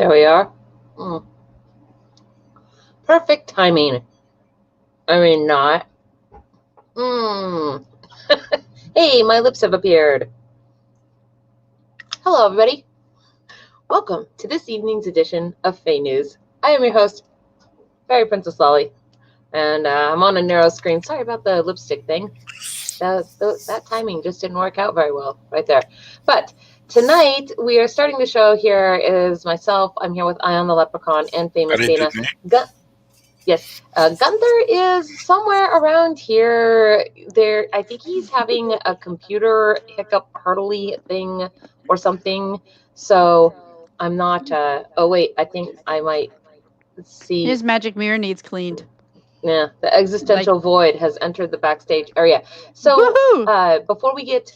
There we are. Perfect timing. I mean, not. Hey, my lips have appeared. Hello, everybody. Welcome to this evening's edition of FAE News. I am your host, Fairy Princess Lolly, and I'm on a narrow screen. Sorry about the lipstick thing. That timing just didn't work out very well right there. But tonight, we are starting the show. Here is myself. I'm here with Ion the Leprechaun and Famous Dana. Yes, Gunther is somewhere around here. I think he's having a computer hiccup hurdly thing or something. So I'm not. Oh wait, I think I might see. His magic mirror needs cleaned. Yeah, the existential void has entered the backstage area. So before we get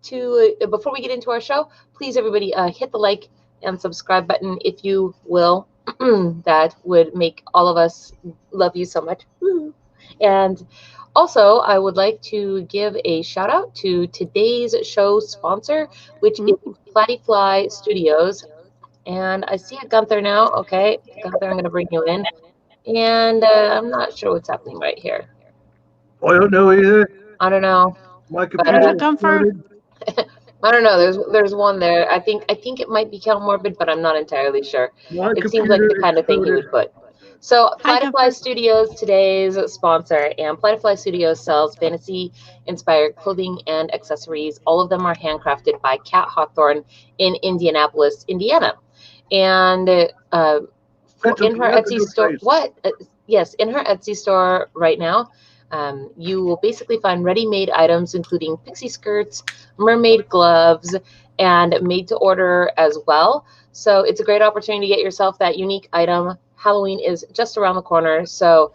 into our show, please everybody hit the like and subscribe button if you will. That would make all of us love you so much. And also, I would like to give a shout out to today's show sponsor, which is Platyfly Studios. And I see a Gunther now. Okay, Gunther, I'm going to bring you in. And I'm not sure what's happening right here. I don't know either. I don't know. My computer. I don't know. There's one there. I think it might be Cal Morbid, but I'm not entirely sure. It seems like the kind of thing he would put. So Platyfly Studios, today's sponsor, and Platyfly Studios sells fantasy-inspired clothing and accessories. All of them are handcrafted by Kat Hawthorne in Indianapolis, Indiana. And in her Etsy store, in her Etsy store right now, you will basically find ready-made items, including pixie skirts, mermaid gloves, and made-to-order as well. So it's a great opportunity to get yourself that unique item. Halloween is just around the corner, so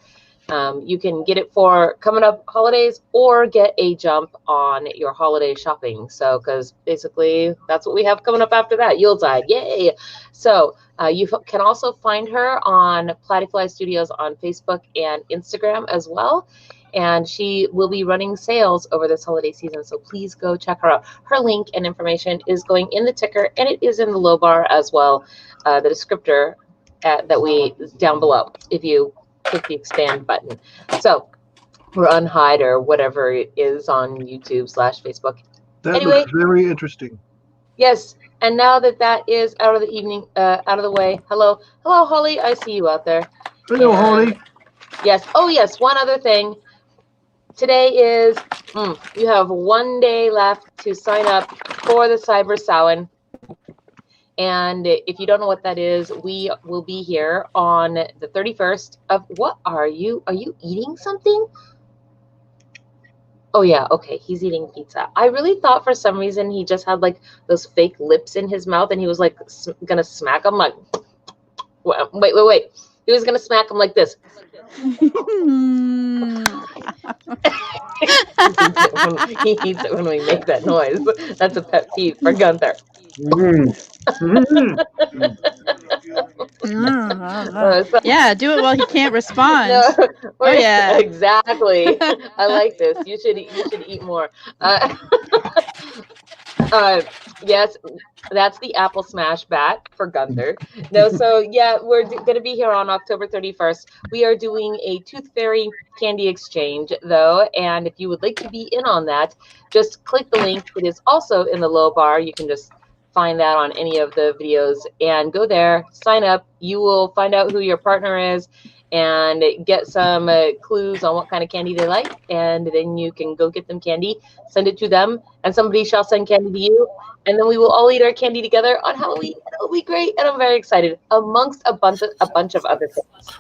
you can get it for coming up holidays or get a jump on your holiday shopping. So, because basically that's what we have coming up after that, Yuletide, yay! So you can also find her on Platyfly Studios on Facebook and Instagram as well. And she will be running sales over this holiday season, so please go check her out. Her link and information is going in the ticker, and it is in the low bar as well, the descriptor down below if you click the expand button. So, or unhide or whatever it is on YouTube/Facebook. That looks very interesting. Yes, and now that is out of the way. Hello, Holly. I see you out there. Hello, Holly. Yes. Oh, yes. One other thing. Today is, you have 1 day left to sign up for the Cyber Samhain. And if you don't know what that is, we will be here on the 31st of, what are you? Are you eating something? Oh, yeah. Okay. He's eating pizza. I really thought for some reason he just had like those fake lips in his mouth and he was like going to smack them like, wait. He was going to smack him like this. He hates it when we make that noise. That's a pet peeve for Gunther. Yeah, do it while he can't respond. No, yeah, exactly. I like this. You should eat more. Yes, that's the Apple Smash Bat for Gunther. No, so yeah, we're going to be here on October 31st. We are doing a Tooth Fairy candy exchange, though, and if you would like to be in on that, just click the link. It is also in the low bar. You can just find that on any of the videos and go there, sign up. You will find out who your partner is and get some clues on what kind of candy they like, and then you can go get them candy, send it to them, and somebody shall send candy to you, and then we will all eat our candy together on Halloween. It'll be great, and I'm very excited, amongst a bunch of other things.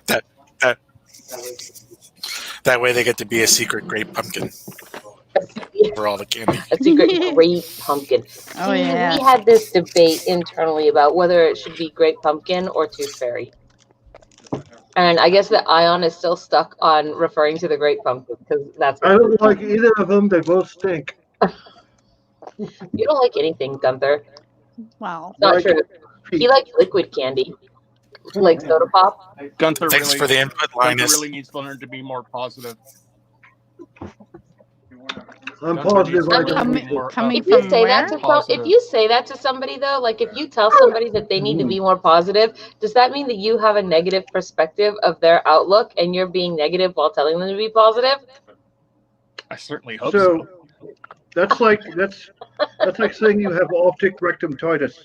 That way they get to be a secret grape pumpkin for all the candy. A secret grape pumpkin. Oh, yeah. We had this debate internally about whether it should be grape pumpkin or tooth fairy. And I guess that Ion is still stuck on referring to the grape pumpkin because that's. I don't like either of them. They both stink. You don't like anything, Gunther. Wow. Not true. He likes liquid candy, like soda pop. Gunther Thanks for the input, Linus. Gunther really needs to learn to be more positive. I'm positive. Coming if you from say where? if you say that to somebody though, like if you tell somebody that they need to be more positive, does that mean that you have a negative perspective of their outlook and you're being negative while telling them to be positive? I certainly hope so. That's like saying you have optic rectumtitis.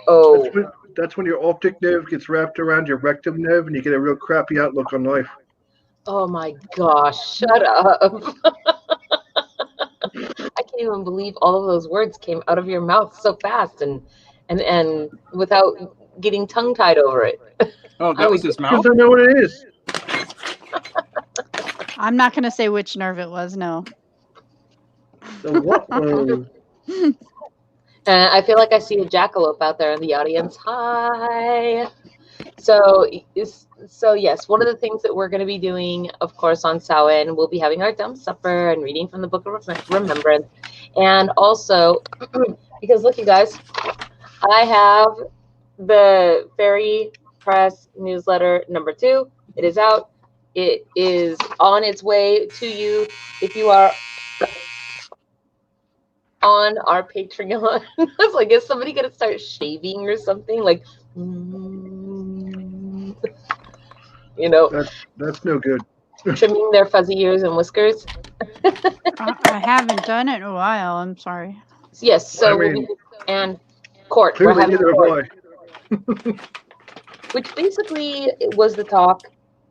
Oh. That's when your optic nerve gets wrapped around your rectum nerve and you get a real crappy outlook on life. Oh my gosh, shut up. I can't even believe all of those words came out of your mouth so fast and without getting tongue-tied over it. Oh, that was his mouth? Because I know what it is. I'm not going to say which nerve it was, no. So what? I feel like I see a jackalope out there in the audience. Hi. So yes, one of the things that we're going to be doing, of course, on Samhain, we'll be having our dumb supper and reading from the Book of Remembrance. And also, because look, you guys, I have the Fairy Press newsletter number 2. It is out. It is on its way to you if you are on our Patreon. I was like, is somebody going to start shaving or something? Like, you know, that's no good. Trimming their fuzzy ears and whiskers. I haven't done it in a while. I'm sorry. Yes. So and court. We're having court, which basically was the talk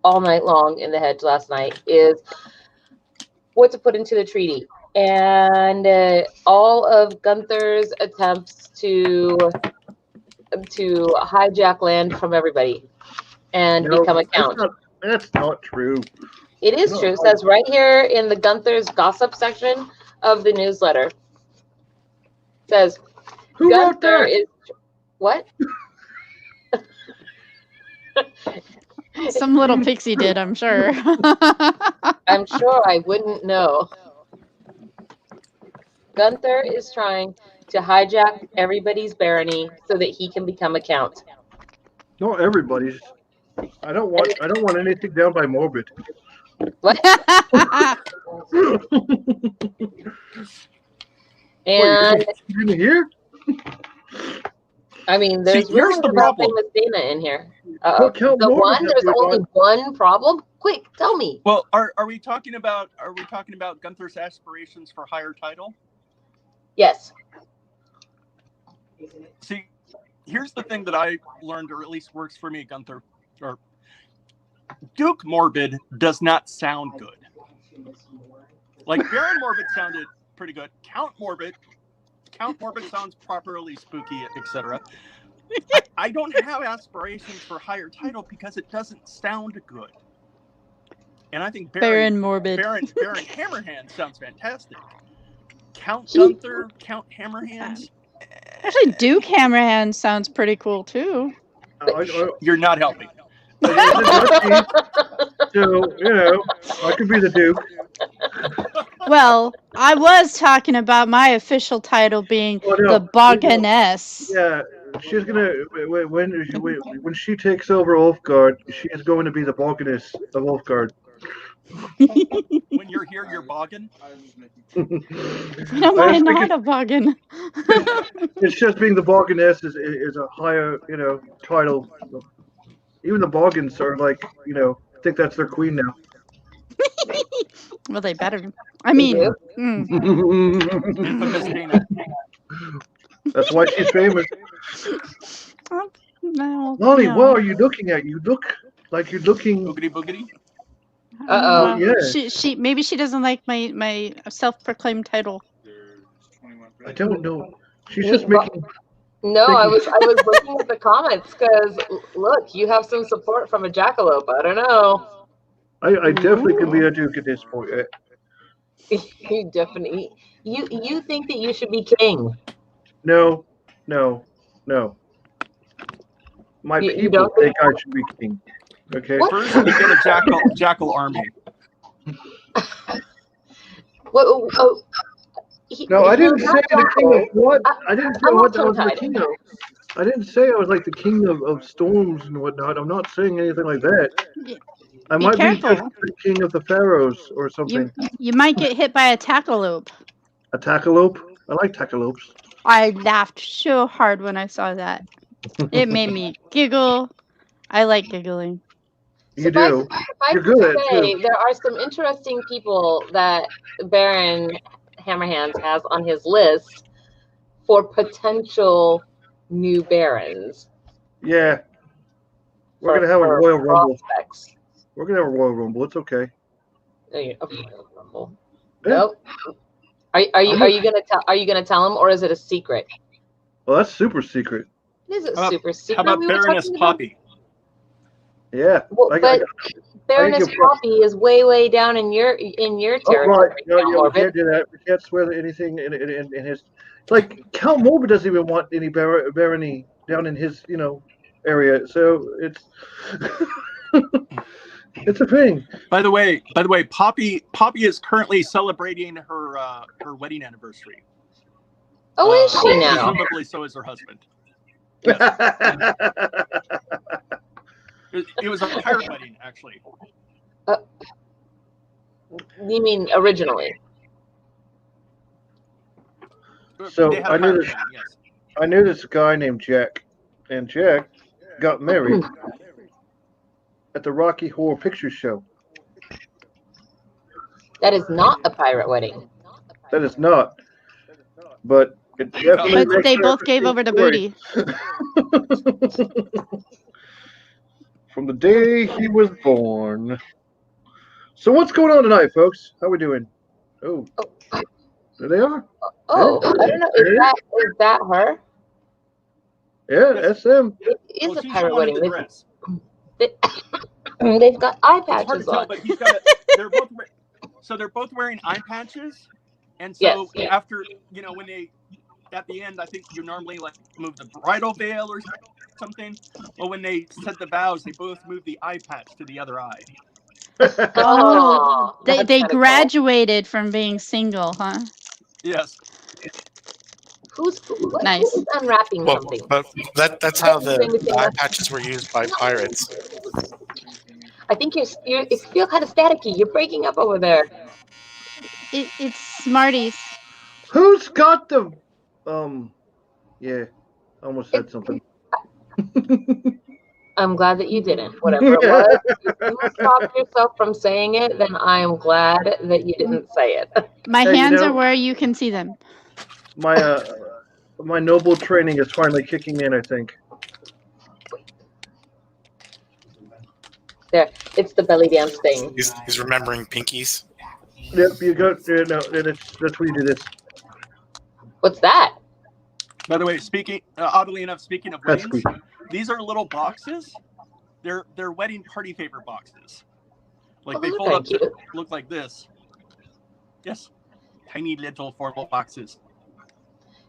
all night long in the Hedge last night. Is what to put into the treaty, and all of Gunther's attempts to hijack land from everybody and become a count. That's not true. It is true. It says right here in the Gunther's gossip section of the newsletter. It says Who Gunther wrote that? is what? Some little pixie did, I'm sure. I'm sure I wouldn't know. Gunther is trying to hijack everybody's barony so that he can become a count. Not everybody's. I don't want anything down by Morbid. What? And you didn't hear? I mean, there's here's the problem. famous Dana in here. There's only one problem. Quick, tell me. Well, are we talking about Gunther's aspirations for higher title? Yes. See, here's the thing that I learned, or at least works for me, Gunther. Or Duke Morbid does not sound good. Like Baron Morbid sounded pretty good. Count Morbid sounds properly spooky, etc. I don't have aspirations for higher title because it doesn't sound good. And I think Baron Morbid. Baron Hammerhand sounds fantastic. Count Gunther, Count Hammerhands. Actually, Duke Hammerhand sounds pretty cool too. You're not helping. So, I could be the Duke. Well, I was talking about my official title being the Bogganess. Yeah, she's gonna when she takes over Ulfgard, she is going to be the Bogganess of Ulfgard. When you're here, you're boggin. No, I'm not a boggin. It's just being the Bogganess is a higher title. Even the Boggins are like I think that's their queen now. Well, they better. I mean, that's why she's famous. No, Molly, what are you looking at? You look like you're looking. Boogity boogity. Yeah. She maybe she doesn't like my self-proclaimed title. I don't know. She's just making. No, I was looking at the comments because look, you have some support from a jackalope. I don't know. I definitely can be a Duke at this point. You definitely. You think that you should be king? No. My people think I should be king. Okay. What? First, you get a jackal army. What? No, I didn't say the king of what. I didn't say what I was the king of. I didn't say I was like the king of storms and whatnot. I'm not saying anything like that. I Be might careful. be just the king of the pharaohs or something. You might get hit by a tackalope. A tackalope? I like tackalopes. I laughed so hard when I saw that. It made me giggle. I like giggling. You do. You're good at it too. There are some interesting people that Baron Hammerhands has on his list for potential new barons. Yeah. We're going to have a Royal Rumble. We're going to have a Royal Rumble. It's okay. Okay, Royal Rumble. Yeah. Nope. Are you gonna tell him, or is it a secret? Well, that's super secret. It is a super secret. How about Baroness Poppy? Yeah. Well, but Baroness Poppy is way down in your territory. Oh, right. No, we can't do that. We can't swear anything in his. Like Count Morbid doesn't even want any barony down in his area. So it's it's a thing. By the way, Poppy is currently celebrating her wedding anniversary. Oh, is she now? Presumably, so is her husband. Yes. It was a pirate wedding, actually. You mean originally? So I knew this guy named Jack, and Jack got married at the Rocky Horror Picture Show. That is not a pirate wedding. That is not. But it definitely. But they both gave over the booty. From the day he was born. So what's going on tonight, folks? How we doing? Oh, there they are. Oh, I don't know. Is that her? Yeah, that's them. It is a pirate wedding. They've got eye patches on. But he's got they're both wearing eye patches, and so after when they at the end, I think you normally like move the bridal veil or something. Well, when they said the vows, they both moved the eye patch to the other eye. Oh, they graduated from being single, huh? Yes. Who's nice? Who's unwrapping something? But that's how the eye patches were used by pirates. I think you feel kind of staticky. You're breaking up over there. It's Smarties. Who's got the yeah, I almost said something. I'm glad that you didn't. Whatever it was, if you stopped yourself from saying it, then I am glad that you didn't say it. My hands are where you can see them. My noble training is finally kicking in, I think. There, it's the belly dance thing. He's remembering pinkies. Yep, you got that's where you do this. What's that? By the way, oddly enough, speaking of weddings, these are little boxes. They're wedding party favor boxes. Like they fold up to look like this. Yes, tiny little formal boxes.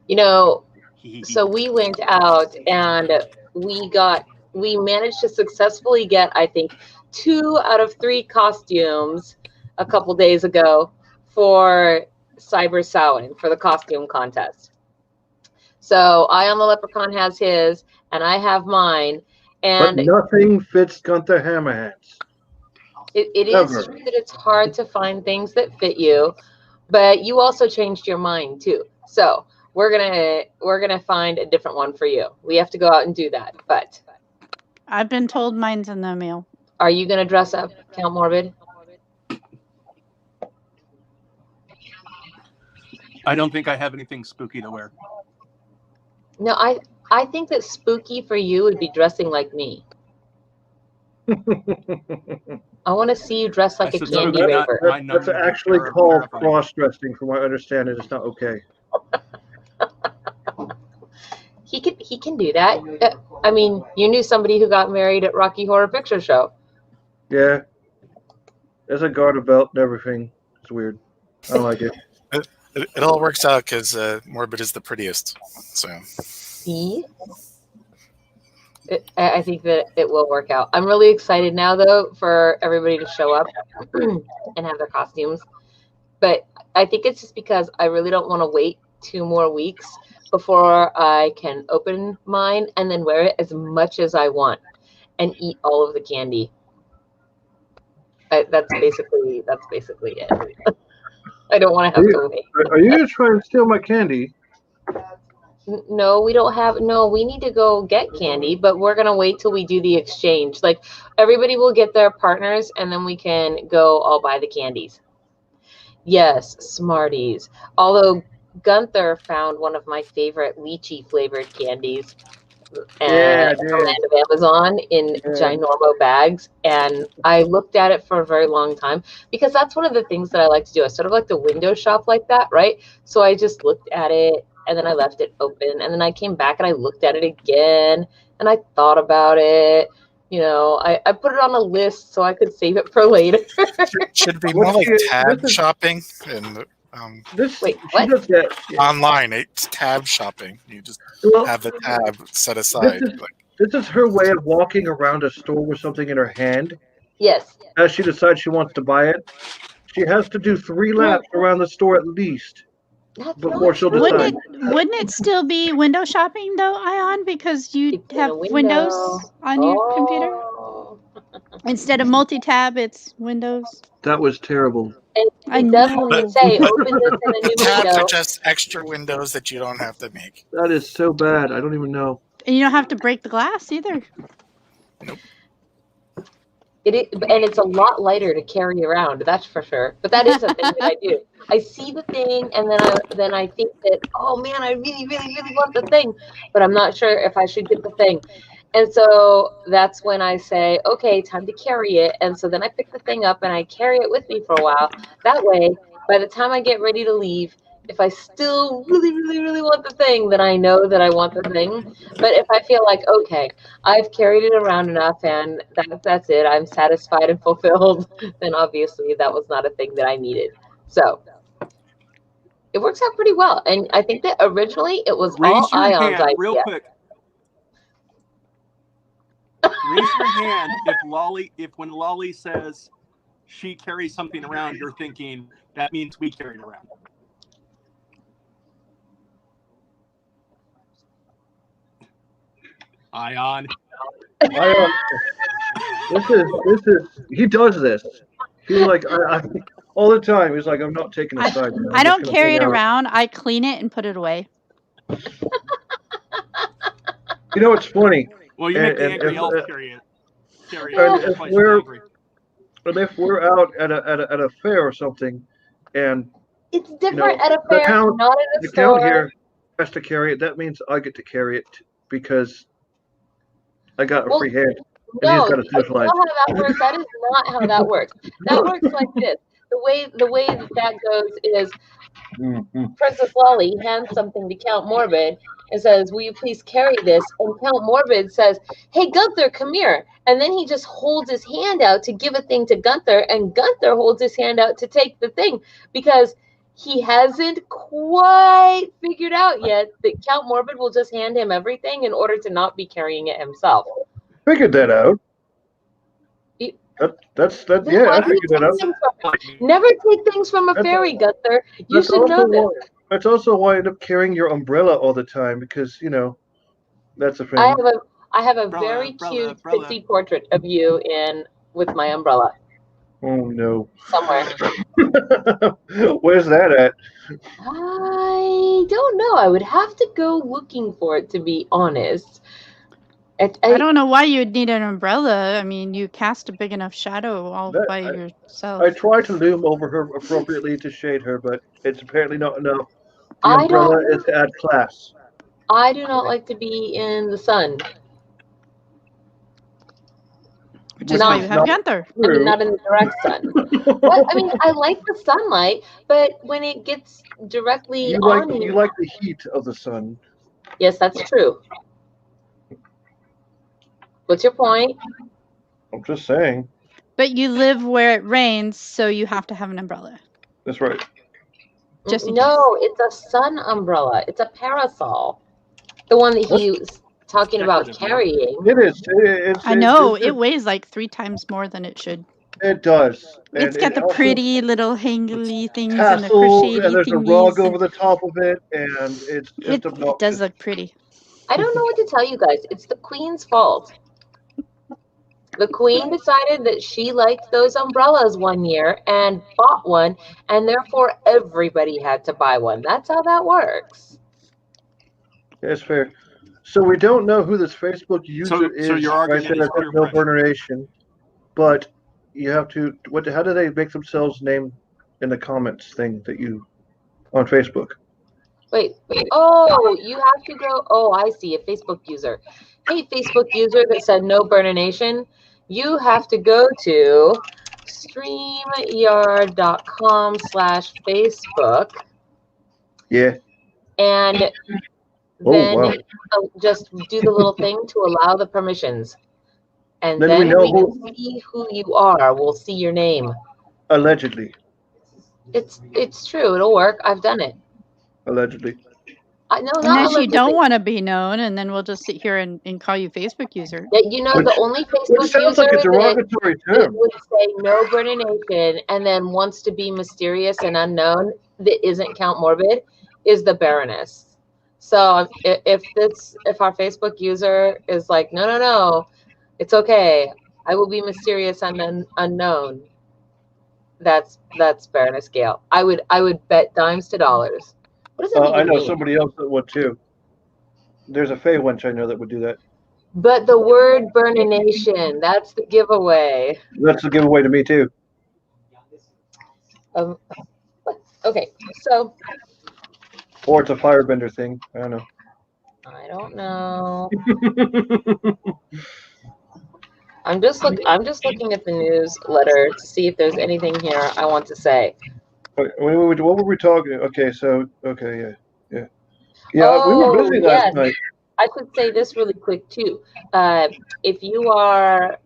So we went out and we managed to successfully get, I think, 2 out of 3 costumes a couple days ago for Cyber Samhain, for the costume contest. So Eye on the Leprechaun has his, and I have mine. And but nothing fits Gunther Hammerhands. It is true that it's hard to find things that fit you, but you also changed your mind too. So we're gonna find a different one for you. We have to go out and do that. But I've been told mine's in the mail. Are you gonna dress up, Count Morbid? I don't think I have anything spooky to wear. No, I think that spooky for you would be dressing like me. I want to see you dressed like a candy raver. That's actually called cross-dressing, from what I understand. It's not okay. He can do that. I mean, you knew somebody who got married at Rocky Horror Picture Show. Yeah. There's a garter belt and everything. It's weird. I don't like it. It all works out because Morbid is the prettiest. So. See? I think that it will work out. I'm really excited now, though, for everybody to show up and have their costumes. But I think it's just because I really don't want to wait 2 more weeks before I can open mine and then wear it as much as I want and eat all of the candy. That's basically it. I don't want to have to wait. Are you going to try and steal my candy? No, we don't have. No, we need to go get candy, but we're gonna wait till we do the exchange. Like everybody will get their partners, and then we can go all buy the candies. Yes, Smarties. Although Gunther found one of my favorite lychee flavored candies at the land of Amazon in ginormo bags, and I looked at it for a very long time because that's one of the things that I like to do. I sort of like to window shop like that, right? So I just looked at it and then I left it open, and then I came back and I looked at it again and I thought about it. You know, I put it on a list so I could save it for later. Should be more like tab shopping and wait, what? Online, it's tab shopping. You just have the tab set aside. This is her way of walking around a store with something in her hand. Yes. As she decides she wants to buy it, she has to do 3 laps around the store at least before she'll decide. Wouldn't it still be window shopping though, Ion? Because you have Windows on your computer instead of multi-tab. It's Windows. That was terrible. I definitely say open this in a new Tabs window. are just extra windows that you don't have to make. That is so bad. I don't even know. And you don't have to break the glass either. Nope. And it's a lot lighter to carry around, that's for sure. But that is a thing that I do. I see the thing, and then I think that, oh man, I really, really, really want the thing, but I'm not sure if I should get the thing. And so that's when I say, okay, time to carry it. And so then I pick the thing up and I carry it with me for a while. That way, by the time I get ready to leave, if I still really, really, really want the thing, then I know that I want the thing. But if I feel like, okay, I've carried it around enough and that's it, I'm satisfied and fulfilled, then obviously that was not a thing that I needed. So it works out pretty well. And I think that originally it was all Ion's idea. Real quick. Raise your hand if when Lolly says she carries something around, you're thinking that means we carry it around. Ion. This is he does this. He's like I all the time. He's like, I'm not taking a side. I don't carry it around. I clean it and put it away. You know what's funny? Well, you make the angry elf carry it. And if we're out at a fair or something, and it's different at a fair, not at a store. The count here has to carry it. That means I get to carry it because I got a free hand. And he's got a socialize. You know how that works? That is not how that works. That works like this. The way that goes is Princess Lolly hands something to Count Morbid and says, will you please carry this? And Count Morbid says, hey, Gunther, come here. And then he just holds his hand out to give a thing to Gunther, and Gunther holds his hand out to take the thing because he hasn't quite figured out yet that Count Morbid will just hand him everything in order to not be carrying it himself. Figured that out. That's I figured that out. Never take things from a fairy, Gunther. You should know this. That's also why I end up carrying your umbrella all the time because, you know, that's a thing. I have a very cute pixie portrait of you with my umbrella. Oh no. Somewhere. Where's that at? I don't know. I would have to go looking for it, to be honest. I don't know why you'd need an umbrella. I mean, you cast a big enough shadow all by yourself. I try to loom over her appropriately to shade her, but it's apparently not enough. The umbrella is to add class. I do not like to be in the sun. Which is why you have Gunther. I mean, not in the direct sun. Well, I mean, I like the sunlight, but when it gets directly on you... You like the heat of the sun. Yes, that's true. What's your point? I'm just saying. But you live where it rains, so you have to have an umbrella. That's right. No, it's a sun umbrella. It's a parasol. The one that he was talking about carrying. It is. I know. It weighs like 3 times more than it should. It does. It's got the pretty little hangly things tassels, and the crochet and there's a rug over the top of it, and it's just it does look pretty. I don't know what to tell you guys. It's the Queen's fault. The queen decided that she liked those umbrellas one year and bought one, and therefore everybody had to buy one. That's how that works. That's fair. So we don't know who this Facebook user is. So your argument is peer no pressure. burnation, but you have to. How do they make themselves name in the comments thing that you on Facebook? Wait. Oh, you have to go. Oh, I see. A Facebook user. Hey, Facebook user that said no burnation. You have to go to StreamYard.com/Facebook. Yeah. And then just do the little thing to allow the permissions. And then we can see who you are. We'll see your name. Allegedly. It's true. It'll work. I've done it. Allegedly. Unless you don't want to be known, and then we'll just sit here and call you Facebook user. Yeah, the only Facebook sounds user like a derogatory term. that would say no burnation and then wants to be mysterious and unknown that isn't Count Morbid is the Baroness. So if our Facebook user is like, no, it's okay, I will be mysterious and unknown, that's Baroness Gale. I would bet dimes to dollars. What does that even I know mean? somebody else that would too. There's a FAE wench I know that would do that. But the word burnation, that's the giveaway. That's the giveaway to me too. Okay, so. Or it's a firebender thing. I don't know. I don't know. I'm just looking at the newsletter to see if there's anything here I want to say. What were we talking? Okay, yeah. Yeah, we were busy last night. I could say this really quick too. If you are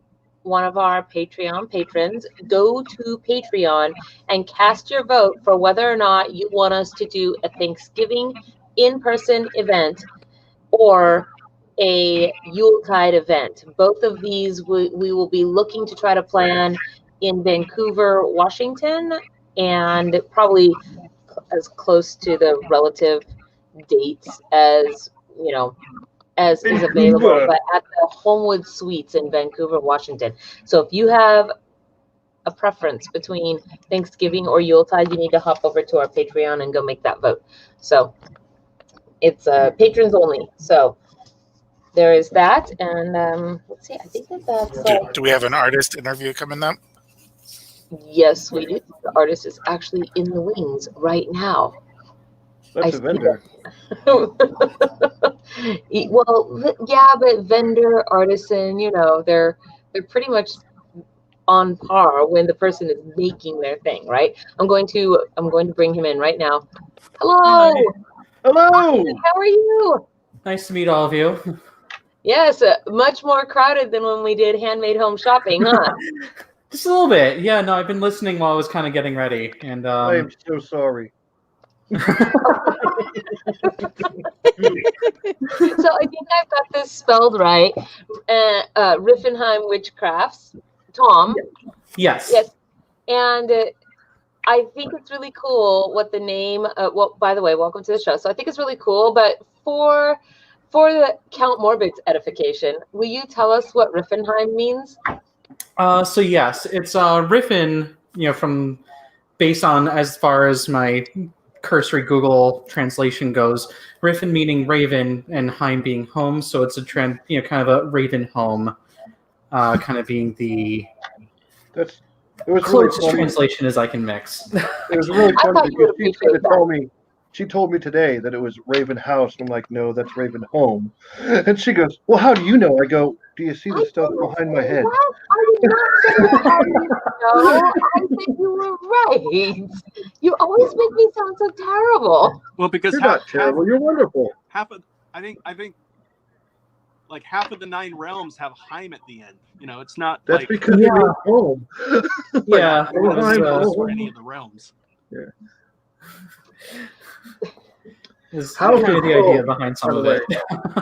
one of our Patreon patrons, go to Patreon and cast your vote for whether or not you want us to do a Thanksgiving in-person event or a Yuletide event. Both of these we will be looking to try to plan in Vancouver, Washington, and probably as close to the relative dates as as is available, but at the Homewood Suites in Vancouver, Washington. So if you have a preference between Thanksgiving or Yuletide, you need to hop over to our Patreon and go make that vote. So it's patrons only. So there is that, and let's see. I think that's. Do we have an artist interview coming up? Yes, we do. The artist is actually in the wings right now. That's a vendor. Well, yeah, but vendor, artisan, they're pretty much on par when the person is making their thing, right? I'm going to bring him in right now. Hello. Hi. Hello. How are you? Nice to meet all of you. Yes, much more crowded than when we did handmade home shopping, huh? Just a little bit. Yeah, no, I've been listening while I was kind of getting ready. And I am so sorry. So I think I've got this spelled right. Rifinnheim Witchcrafts. Tom. Yes. Yes. And I think it's really cool what the name, by the way, welcome to the show. So I think it's really cool, but for the Count Morbid's edification, will you tell us what Rifinnheim means? So yes, it's Riffin, from based on as far as my cursory Google translation goes, Riffin meaning raven and Heim being home, so it's a kind of a raven home, kind of being the closest translation as I can mix. It was really funny because she told me today that it was Raven House. I'm like, no, that's Raven Home. And she goes, well, how do you know? I go, do you see the stuff behind my head? What? I did not say how do you know. I said you were right. You always make me sound so terrible. Well, because you're not terrible. You're wonderful. I think like half of the 9 realms have Heim at the end. It's not. That's like, because you're home. Yeah, for any of the realms. Yeah. Is kind of the idea behind some of it.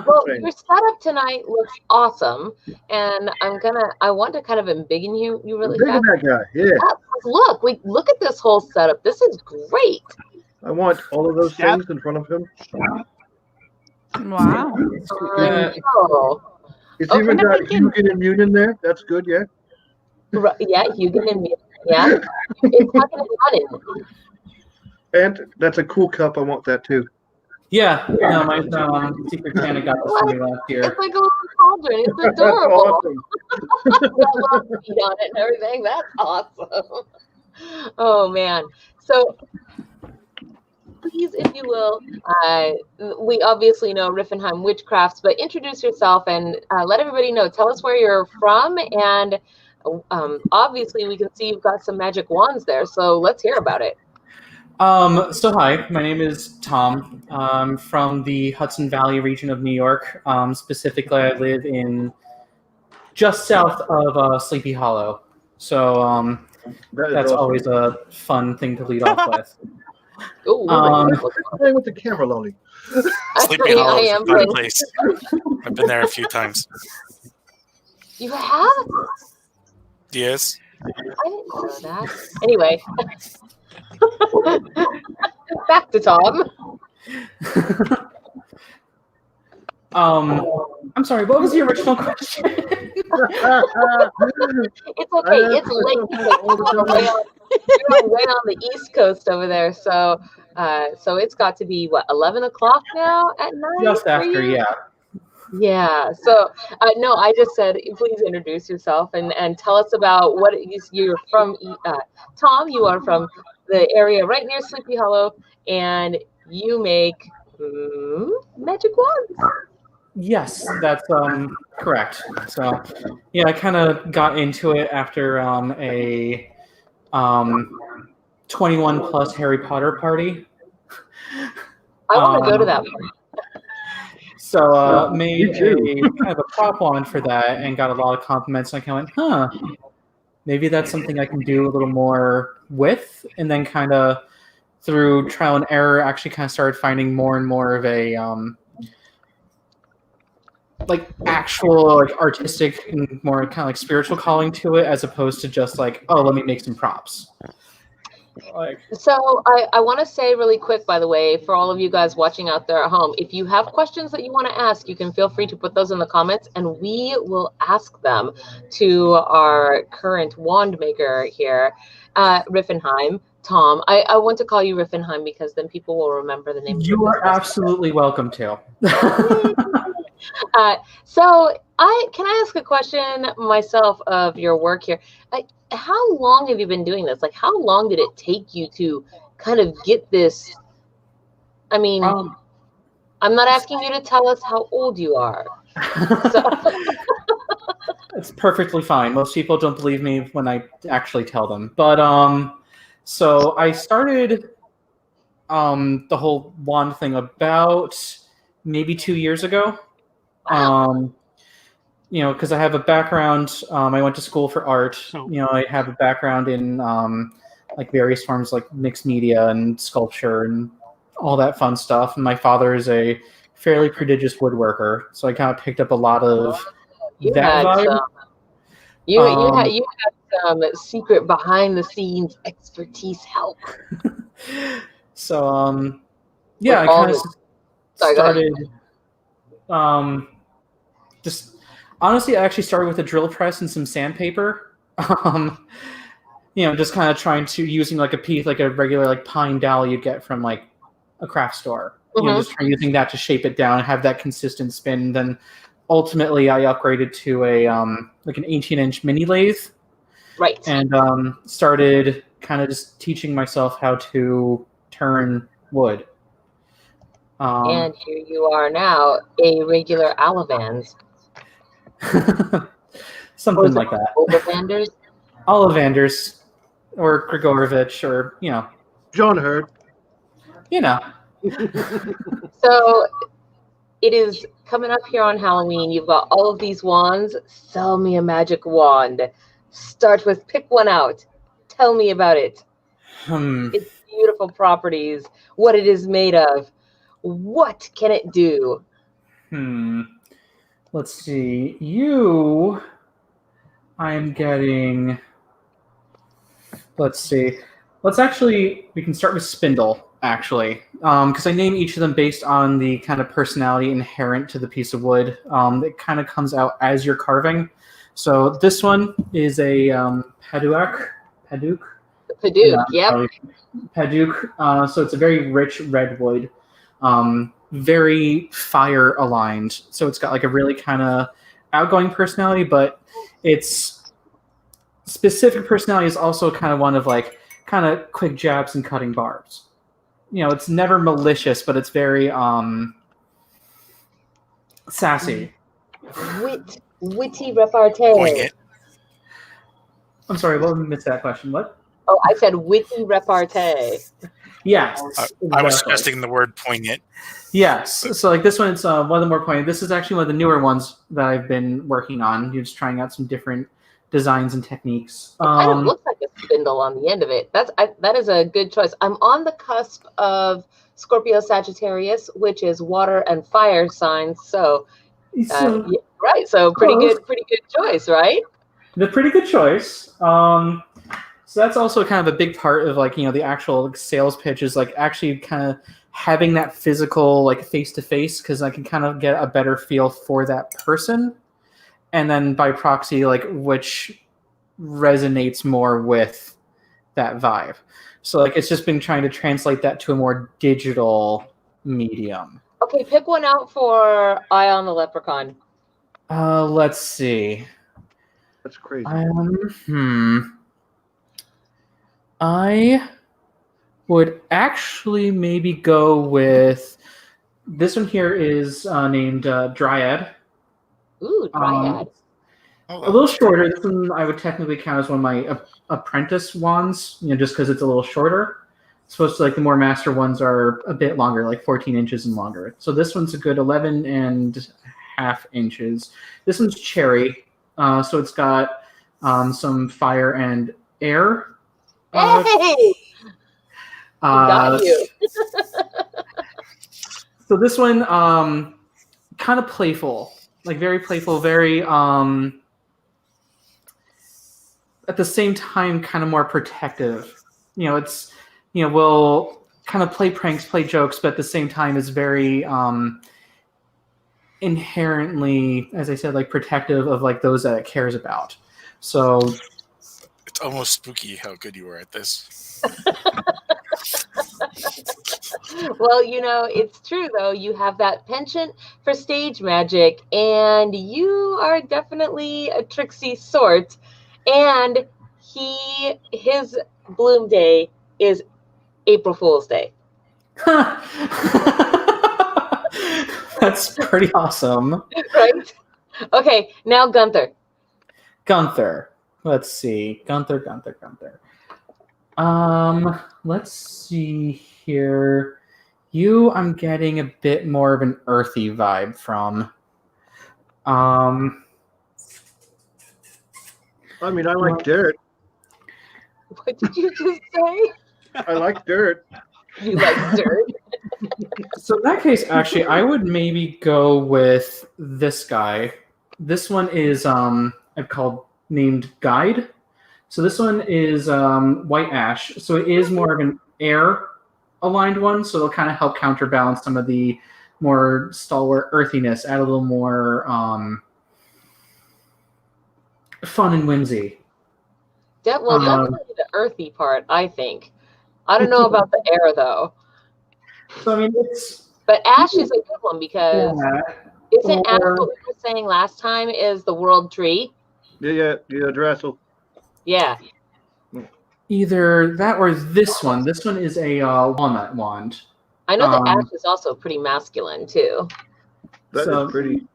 Well, your setup tonight looks awesome, and I want to kind of embiggen you really fast. That guy, yeah. Look at this whole setup. This is great. I want all of those things in front of him. Wow. It's even got Hugin and Munin there. That's good, yeah. Right, yeah, Hugin and Munin. Yeah, it's Hugin and Munin. And that's a cool cup. I want that too. Yeah, no, my Secret Santa got this for me last year. It's like a little cauldron. It's adorable. That's awesome. I love the feet on it and everything. That's awesome. Oh man. So please, if you will, we obviously know Rifinnheim Witchcrafts, but introduce yourself and let everybody know. Tell us where you're from, and obviously we can see you've got some magic wands there, so let's hear about it. So hi, my name is Tom. I'm from the Hudson Valley region of New York. Specifically, I live in just south of Sleepy Hollow. So that's awesome. Always a fun thing to lead off with. Playing with the camera, Lolly. Sleepy Hollow is a fun place. I've been there a few times. You have? Yes. I didn't know that. Anyway. Back to Tom. I'm sorry, what was the original question? It's okay. It's late. You're way on the East Coast over there, so it's got to be what, 11 o'clock now at night? Just after, yeah. Yeah. So no, I just said please introduce yourself and tell us about what you're from. Tom, you are from the area right near Sleepy Hollow, and you make magic wands. Yes, that's correct. So, yeah, I kind of got into it after a 21 plus Harry Potter party. I want to go to that one. So made a kind of a prop wand for that and got a lot of compliments. And I kind of went, maybe that's something I can do a little more with. And then kind of through trial and error, actually kind of started finding more and more of a like actual like artistic and more kind of like spiritual calling to it, as opposed to just like, oh, let me make some props. So I want to say really quick, by the way, for all of you guys watching out there at home, if you have questions that you want to ask, you can feel free to put those in the comments and we will ask them to our current wand maker here, Rifinnheim. Tom, I want to call you Rifinnheim because then people will remember the name. You are absolutely welcome to. So can I ask a question myself of your work here? How long have you been doing this? Like, how long did it take you to kind of get this? I mean, I'm not asking you to tell us how old you are. So. It's perfectly fine. Most people don't believe me when I actually tell them. But so I started the whole wand thing about maybe 2 years ago. You know, because I have a background. I went to school for art. You know, I have a background in like various forms like mixed media and sculpture and all that fun stuff. And my father is a fairly prodigious woodworker, so I kind of picked up a lot of that vibe. You had some secret behind the scenes expertise help. So yeah, I kind of started. Just honestly, I actually started with a drill press and some sandpaper. You know, just kind of trying to using like a piece, like a regular like pine dowel you get from like a craft store. You know, just trying using that to shape it down and have that consistent spin. Then ultimately, I upgraded to a like an 18-inch mini lathe. Right. And started kind of just teaching myself how to turn wood. And here you are now, a regular Ollivanders. Something like that. Ollivanders? Ollivanders, or Grigorovich, or, you know. John Hurd. You know. So, it is coming up here on Halloween. You've got all of these wands. Sell me a magic wand. Start with pick one out. Tell me about it. Its beautiful properties, what it is made of. What can it do? Let's see. I'm getting. Let's see. We can start with spindle, actually. because I name each of them based on the kind of personality inherent to the piece of wood. It kind of comes out as you're carving. So this one is a Paduk. Yep. Paduk. So it's a very rich red wood, very fire aligned. So it's got like a really kind of outgoing personality, but its specific personality is also kind of one of like kind of quick jabs and cutting barbs. It's never malicious, but it's very sassy. Witty repartee. I'm sorry, what missed that question? What? Oh, I said witty repartee. Yes. I was suggesting the word poignant. Yes. So like this one, it's one of the more poignant. This is actually one of the newer ones that I've been working on. You're just trying out some different designs and techniques. It kind of looks like a spindle on the end of it. That is a good choice. I'm on the cusp of Scorpio Sagittarius, which is water and fire signs. So right. So pretty good choice, right? The pretty good choice. So that's also kind of a big part of like, the actual sales pitch is like actually kind of having that physical like face to face, because I can kind of get a better feel for that person. And then by proxy, like which resonates more with that vibe. So like it's just been trying to translate that to a more digital medium. Okay, pick one out for Eye on the Leprechaun. Let's see. That's crazy. I would actually maybe go with this one here is named Dryad. Ooh, Dryad. A little shorter. This one I would technically count as one of my apprentice wands, just because it's a little shorter. It's supposed to like the more master ones are a bit longer, like 14 inches and longer. So this one's a good 11.5 inches. This one's cherry. So it's got some fire and air. Hey! Got you. So this one, kind of playful, like very playful, very at the same time kind of more protective. It's will kind of play pranks, play jokes, but at the same time is very inherently, as I said, like protective of like those that it cares about. So it's almost spooky how good you were at this. Well, it's true though. You have that penchant for stage magic, and you are definitely a tricksy sort. And his bloom day is April Fool's Day. That's pretty awesome. Right? Okay, now Gunther. Let's see. Gunther. Let's see here. I'm getting a bit more of an earthy vibe from. I like dirt. What did you just say? I like dirt. You like dirt? So in that case, actually, I would maybe go with this guy. This one is named Guide. So this one is white ash. So it is more of an air aligned one. So it'll kind of help counterbalance some of the more stalwart earthiness, add a little more fun and whimsy. Definitely the earthy part, I think. I don't know about the air though. So but ash is a good one because isn't ash what we were saying last time is the world tree? Yeah, Drassel. Yeah. Either that or this one. This one is a walnut wand. I know that ash is also pretty masculine too. That is pretty.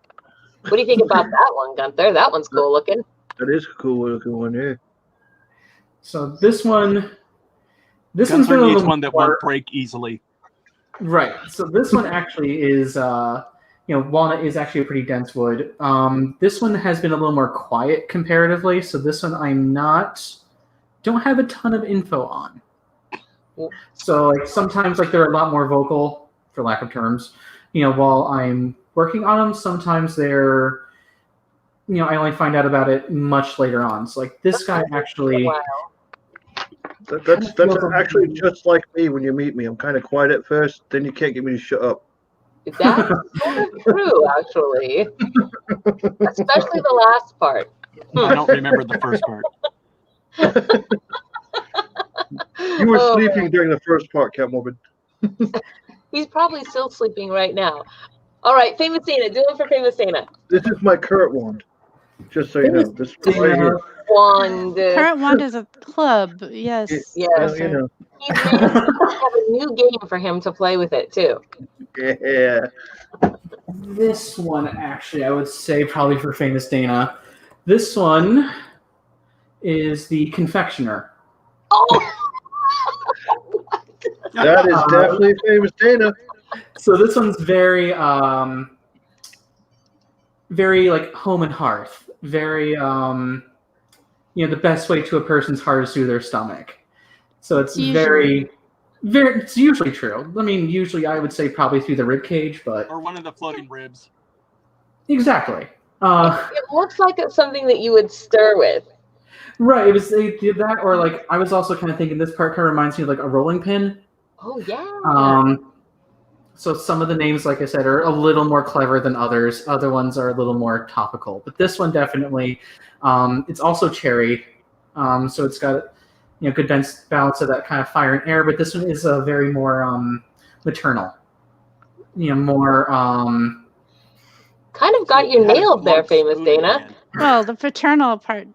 What do you think about that one, Gunther? That one's cool looking. That is a cool looking one, yeah. So this one, Gunther needs one that won't break easily. Right. So this one actually is, walnut is actually a pretty dense wood. This one has been a little more quiet comparatively. So this one don't have a ton of info on. So like sometimes like they're a lot more vocal, for lack of terms, while I'm working on them. Sometimes they're, I only find out about it much later on. So like this guy actually, That's actually just like me when you meet me. I'm kind of quiet at first, then you can't get me to shut up. That's sort of true, actually. Especially the last part. I don't remember the first part. You were sleeping during the first part, Cat Morbid. He's probably still sleeping right now. All right, Famous Dana, do it for Famous Dana. This is my current wand. Just so you know, this right here. Wand. Current wand is a club. Yes. Yes. You know. He's made have a new game for him to play with it too. Yeah. This one, actually, I would say probably for Famous Dana. This one is the Confectioner. Oh! That is definitely Famous Dana. So this one's very, very like home and hearth. Very, the best way to a person's heart is through their stomach. So it's very, it's usually true. I mean, usually I would say probably through the rib cage, but or one of the floating ribs. Exactly. It looks like it's something that you would stir with. Right. They did that, or like I was also kind of thinking this part kind of reminds me of like a rolling pin. Oh yeah. So some of the names, like I said, are a little more clever than others. Other ones are a little more topical. But this one definitely, it's also cherry. So it's got good balance of that kind of fire and air. But this one is a very more maternal. More. Kind of got you nailed there, Famous Dana. Well, the fraternal part,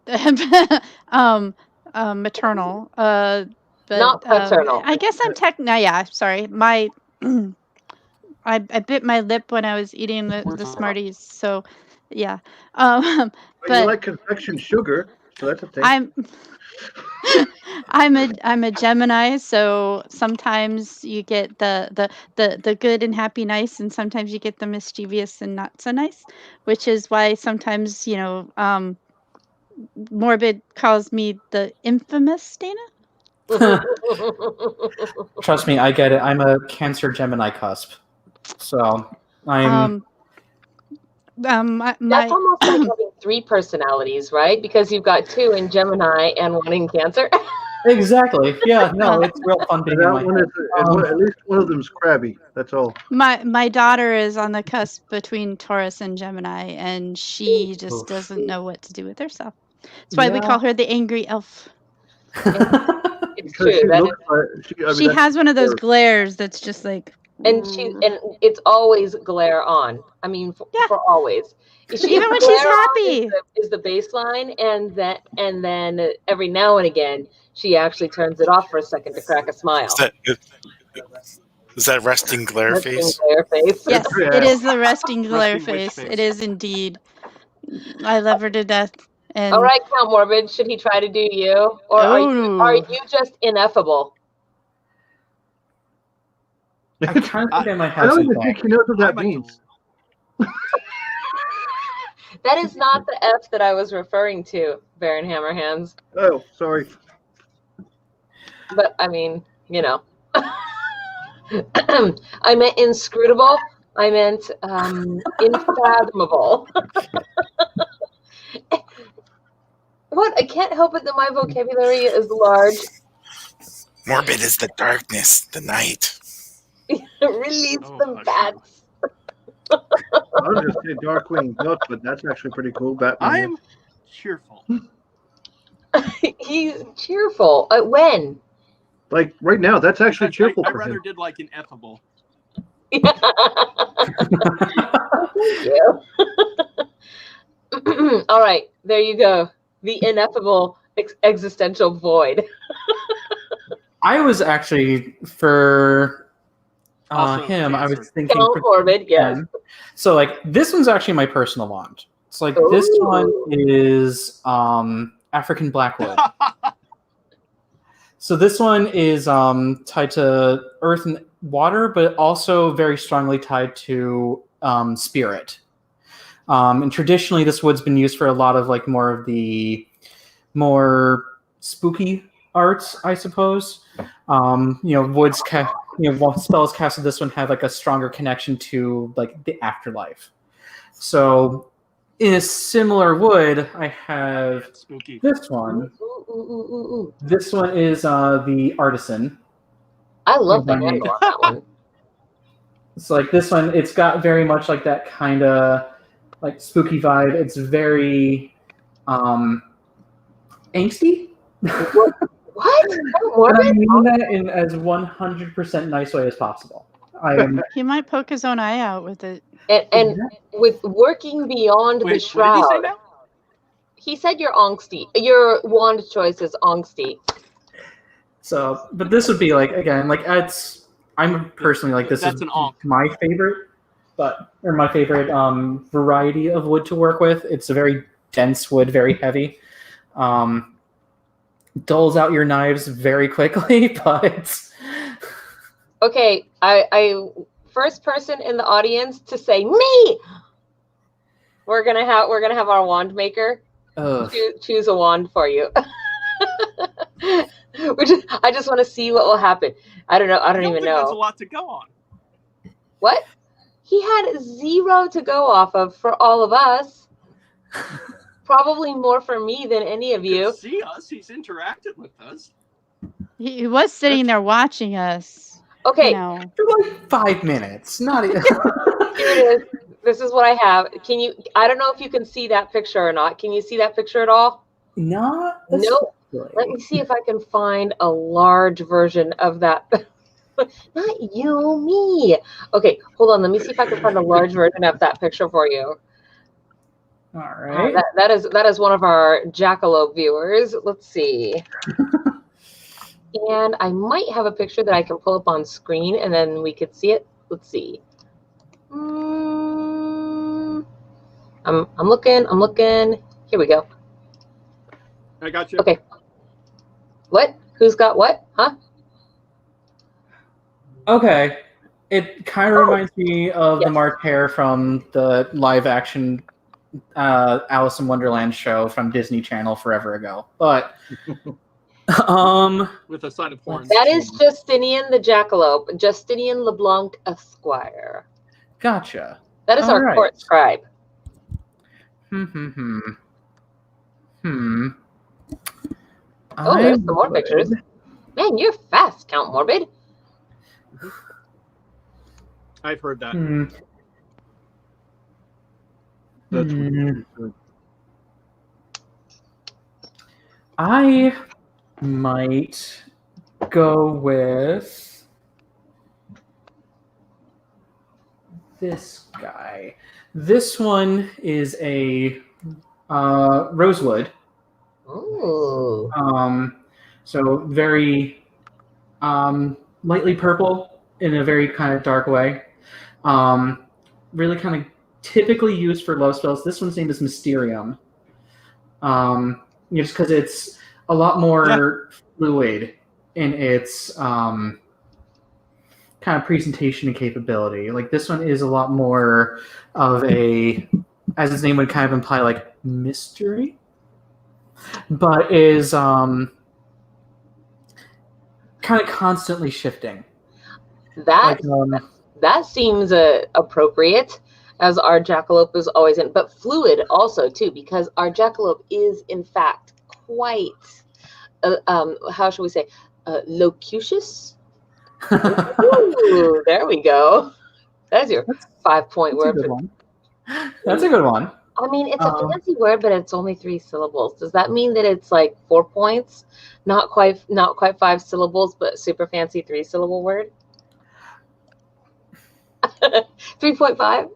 maternal. But, not paternal. I guess I'm yeah, sorry. I bit my lip when I was eating the Smarties, so yeah. But you like confection sugar, so that's a thing. I'm a Gemini, so sometimes you get the good and happy nice, and sometimes you get the mischievous and not so nice, which is why sometimes Morbid calls me the infamous Dana. Trust me, I get it. I'm a Cancer Gemini cusp, so I'm. That's almost like having 3 personalities, right? Because you've got 2 in Gemini and 1 in Cancer. Exactly. Yeah. No, it's real fun being in my head. At least one of them's crabby. That's all. My daughter is on the cusp between Taurus and Gemini, and she just doesn't know what to do with herself. That's why we call her the angry elf. It's true. She has one of those glares that's just like. And it's always glare on. I mean, for always. Even when she's happy is the baseline, and then every now and again she actually turns it off for a second to crack a smile. Is that resting glare face? Glare face. Yes, it is the resting glare face. It is indeed. I love her to death. And all right, Count Morbid, should he try to do you, or are you just ineffable? I'm trying to think I might have I don't even think he knows what that means. That is not the F that I was referring to, Baron Hammerhands. Oh, sorry. But I mean, I meant inscrutable. I meant unfathomable. What? I can't help it that my vocabulary is large. Morbid is the darkness, the night. Release the bats. I was just saying Darkwing Duck, but that's actually pretty cool. Batman. I'm cheerful. He's cheerful. When? Like right now, that's actually cheerful I for rather him. did like ineffable. Yeah. All right, there you go. The ineffable existential void. I was actually for him. Cancer. I was thinking Morbid, yes. So like this one's actually my personal wand. It's like this one is African Blackwood. So this one is tied to earth and water, but also very strongly tied to spirit. And traditionally, this wood's been used for a lot of like more of the more spooky arts, I suppose. Woods spells cast with this one have like a stronger connection to like the afterlife. So in a similar wood, I have Spooky. this one. Ooh. This one is the Artisan. I love the handle on that one. So like this one, it's got very much like that kind of like spooky vibe. It's very angsty. What? And I mean that in as 100% nice way as possible. He might poke his own eye out with it. And with working beyond the shroud. What did he say now? He said you're angsty. Your wand choice is angsty. So, but this would be like, again, like I'm personally like, this That's is an onk. my favorite, my favorite variety of wood to work with. It's a very dense wood, very heavy. Dulls out your knives very quickly, but okay, I first person in the audience to say me. We're gonna have our wand maker choose a wand for you. I just want to see what will happen. I don't know. I don't even know. That's a lot to go on. What? He had 0 to go off of for all of us. Probably more for me than any of you. See us. He's interacted with us. He was sitting there watching us. Okay. For like 5 minutes. Not even. Here it is. This is what I have. Can you? I don't know if you can see that picture or not. Can you see that picture at all? Not. Nope. Let me see if I can find a large version of that. Not you, me. Okay, hold on. Let me see if I can find a large version of that picture for you. All right. That is one of our jackalope viewers. Let's see. And I might have a picture that I can pull up on screen, and then we could see it. Let's see. I'm looking. Here we go. I got you. Okay. What? Who's got what? Huh? Okay. It kind of reminds me of the Martyr from the live action Alice in Wonderland show from Disney Channel forever ago. But with a side of horns. That is Justinian the Jackalope, Justinian LeBlanc Esquire. Gotcha. That is our court scribe. Oh, there's some more pictures. Man, you're fast, Count Morbid. I've heard that. I might go with this guy. This one is a rosewood. Ooh. So very lightly purple in a very kind of dark way. Really kind of typically used for love spells. This one's name is Mysterium. Just because it's a lot more fluid in its kind of presentation and capability. Like this one is a lot more of a, as its name would kind of imply, like mystery, but is kind of constantly shifting. That seems appropriate, as our jackalope is always in, but fluid also too, because our jackalope is in fact quite, how should we say, locucious. Ooh, there we go. That's your 5-point word. That's a good one. I mean, it's a fancy word, but it's only 3 syllables. Does that mean that it's like 4 points? Not quite 5 syllables, but super fancy 3-syllable word? 3.5?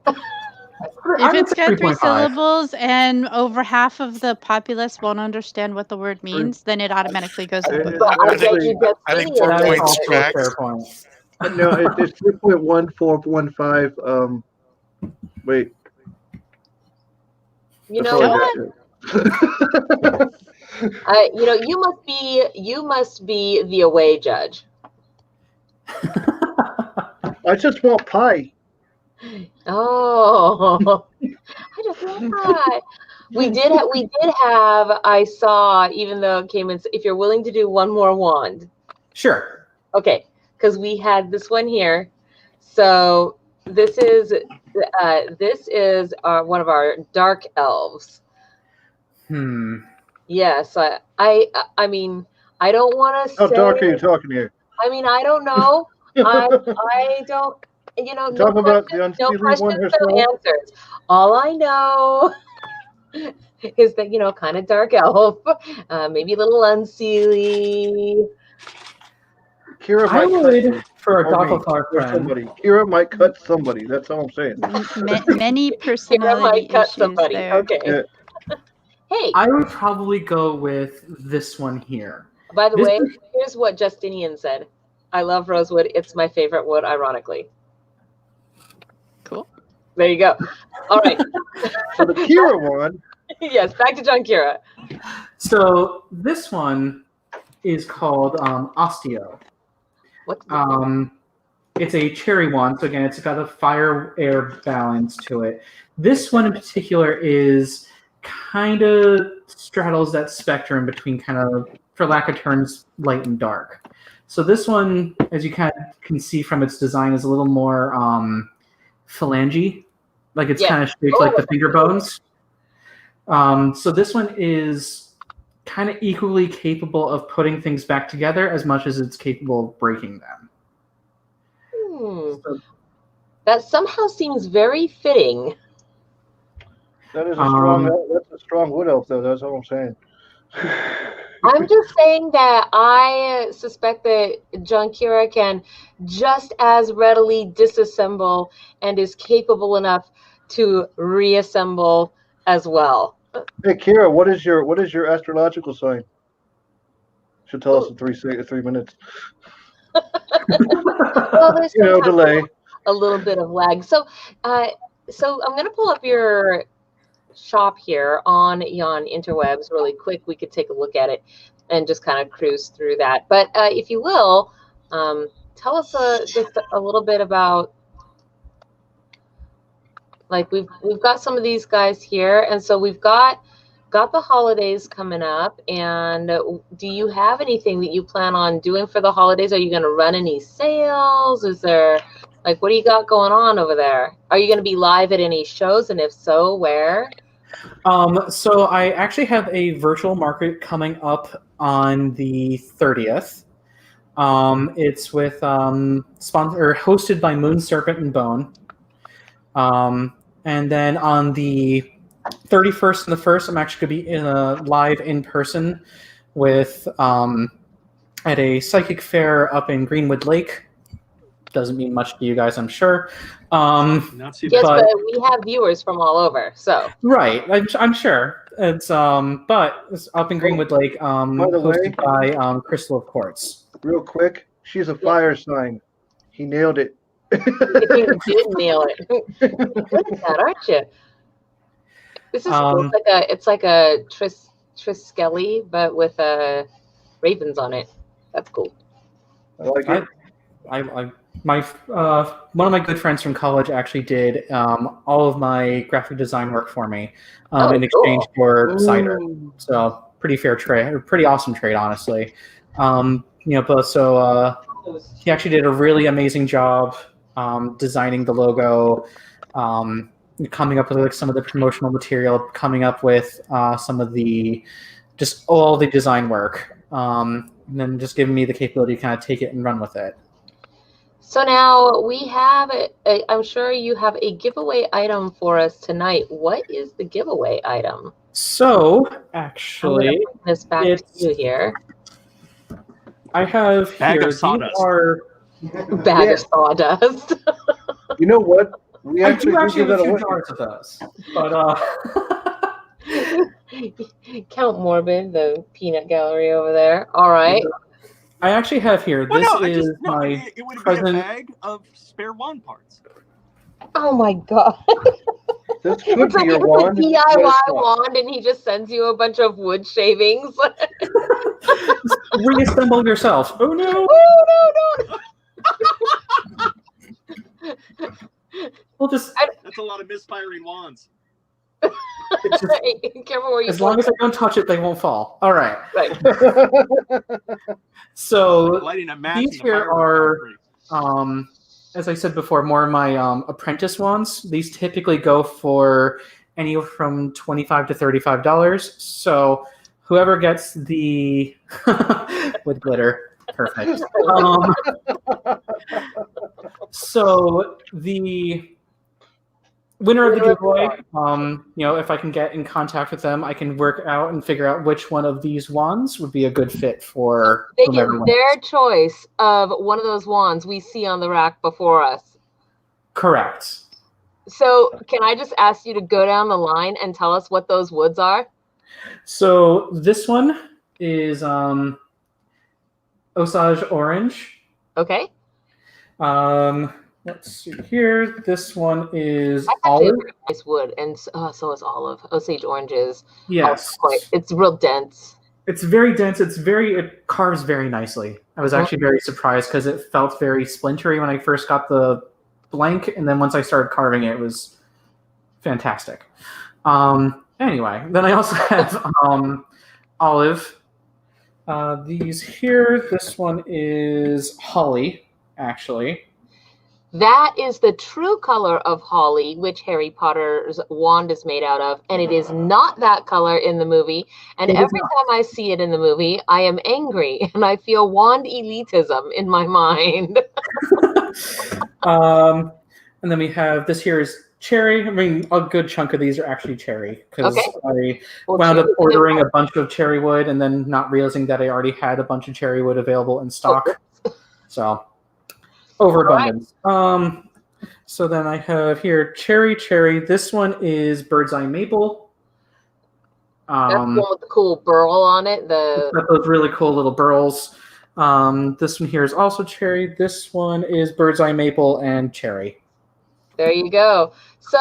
If it's got 3 syllables and over half of the populace won't understand what the word means, then it automatically goes up. I think 4 points tracks. No, it's 3.1415. Wait. You know what? You must be the away judge. I just want pie. Oh, I just want pie. We did have. I saw, even though it came in. If you're willing to do one more wand, sure. Okay, because we had this one here. So this is one of our dark elves. Yes, I mean, I don't want to say. How dark are you talking here? I mean, I don't know. I don't. You know, no Talking about the questions, no unseelie one questions, no herself? answers. All I know is that, you know, kind of dark elf, maybe a little unseelie. Kira I might would, cut you, for a or me, doppelganger or friend, somebody. Kira might cut somebody. That's all I'm saying. Many Kira personality might cut issues somebody. there. Okay. Yeah. Hey, I would probably go with this one here. by the This way, is- here's what Justinian said. I love rosewood. It's my favorite wood, ironically. Cool. There you go. All right. For the Kira one, Yes, back to John Kira. So this one is called Osteo. What's the It's a cherry one, so again, it's got a fire-air balance to it. This one in particular is kind of straddles that spectrum between kind of, for lack of terms, light and dark. So this one, as you kind of can see from its design, is a little more phalange, like it's kind of shaped like the finger bones. So this one is kind of equally capable of putting things back together as much as it's capable of breaking them. So, that somehow seems very fitting. that is a strong. That's a strong wood elf, though. That's all I'm saying. I'm just saying that I suspect that John Kira can just as readily disassemble and is capable enough to reassemble as well. Hey, Kira, what is your astrological sign? Should tell us in 3 minutes. Well, there's delay. a little bit of lag. So I'm going to pull up your shop here on Yon Interwebs really quick. We could take a look at it and just kind of cruise through that. But if you will, tell us just a little bit about, like, we've got some of these guys here, and so we've got the holidays coming up. And do you have anything that you plan on doing for the holidays? Are you going to run any sales? Is there, like, what do you got going on over there? Are you going to be live at any shows, and if so, where? So I actually have a virtual market coming up on the 30th. It's with hosted by Moon Serpent and Bone. And then on the 31st and the 1st, I'm actually going to be live in person with at a psychic fair up in Greenwood Lake. Doesn't mean much to you guys, I'm sure. Yes, but we have viewers from all over, so right. I'm sure it's but it's up in Greenwood Lake, hosted by Crystal of Quartz. Real quick, she's a fire sign. He nailed it. You did nail it. You're good at that, aren't you? This is cool. It's like a Triskele, but with ravens on it. That's cool. I like it. My one of my good friends from college actually did all of my graphic design work for me in exchange for cider. So pretty fair trade, or pretty awesome trade, honestly. But he actually did a really amazing job designing the logo, coming up with like some of the promotional material, coming up with some of the just all the design work, and then just giving me the capability to kind of take it and run with it. So now we have, I'm sure you have a giveaway item for us tonight. What is the giveaway item? So, actually, I'm going to bring this back to you here. I have bag here, of sawdust. Bag of sawdust. You know what? We actually have give that a few away. jars of those. But, Count Morbid, the peanut gallery over there. All right. I actually have here. It would be a bag of spare wand parts. Oh my god. This could be your wand. It's a DIY wand, and he just sends you a bunch of wood shavings. Reassemble yourself. Oh no! Oh no! We'll just. That's a lot of misfiring wands. Careful where you. As long as I don't touch it, they won't fall. All right. Right. So these here are, as I said before, more of my apprentice ones. These typically go for anywhere from $25 to $35. So whoever gets the with glitter, perfect. So the winner of the giveaway, if I can get in contact with them, I can work out and figure out which one of these wands would be a good fit for they get their choice of one of those wands we see on the rack before us. Correct. So can I just ask you to go down the line and tell us what those woods are? So this one is Osage Orange. Okay. Let's see here. This one is That's olive. a nice wood, and so is olive. Osage orange is Yes. It's real dense. It's very dense. It carves very nicely. I was actually very surprised because it felt very splintery when I first got the blank, and then once I started carving it, it was fantastic. Anyway, then I also have olive. These here. This one is holly, actually. That is the true color of holly, which Harry Potter's wand is made out of, and it is not that color in the movie. And every time I see it in the movie, I am angry, and I feel wand elitism in my mind. And then we have this here is cherry. I mean, a good chunk of these are actually cherry because I wound up ordering a bunch of cherry wood and then not realizing that I already had a bunch of cherry wood available in stock. So overabundance. Right. So then I have here cherry. This one is bird's eye maple. That's the one with the cool burl on it. It's got those really cool little burls. This one here is also cherry. This one is bird's eye maple and cherry. There you go. So,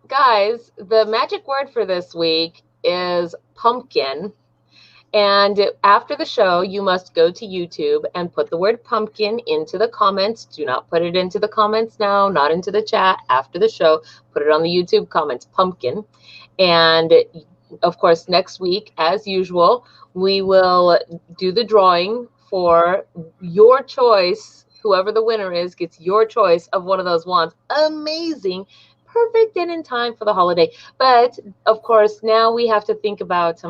guys, the magic word for this week is pumpkin. And after the show, you must go to YouTube and put the word pumpkin into the comments. Do not put it into the comments now, not into the chat. After the show, put it on the YouTube comments, pumpkin. And, of course, next week, as usual, we will do the drawing for your choice. Whoever the winner is gets your choice of one of those wands. Amazing. Perfect and in time for the holiday. But, of course, now we have to think about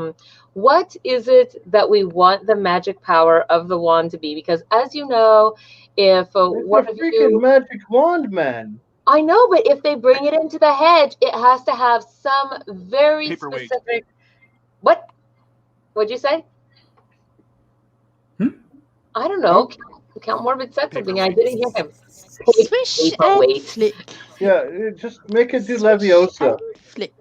what is it that we want the magic power of the wand to be? Because, as you know, if what a freaking magic wand, man. I know, but if they bring it into the hedge, it has to have some very specific. What? What'd you say? I don't know. Count Morbid said something. I didn't hear him. Swish and flick. Yeah, just make it do Leviosa. Flick.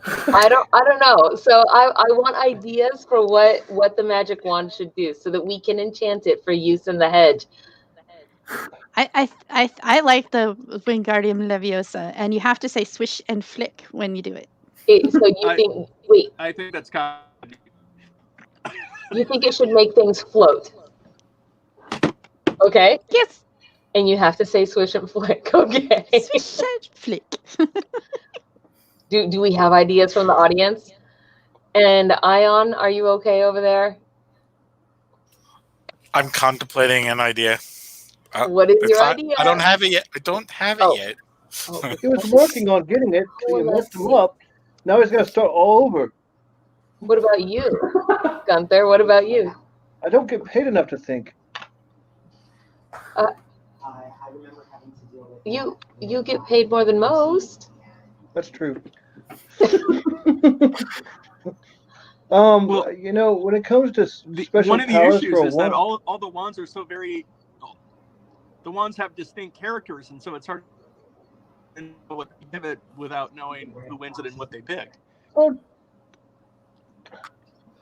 I don't know. So I want ideas for what the magic wand should do so that we can enchant it for use in the hedge. I like the Wingardium Leviosa, and you have to say swish and flick when you do it. So you think? Wait. I think that's kind of... You think it should make things float? Okay. Yes. And you have to say swish and flick. Okay. Swish and flick. Do we have ideas from the audience? And Ion, are you okay over there? I'm contemplating an idea. What is your idea? I don't have it yet. Yet. Oh. He was working on getting it. You messed him up. Now he's going to start all over. What about you, Gunther? What about you? I don't get paid enough to think. You get paid more than most. That's true. When it comes to special one of the powers issues for a is wand, that all the wands are so very. The wands have distinct characters, and so it's hard to know what they pivot without knowing who wins it and what they pick. Oh,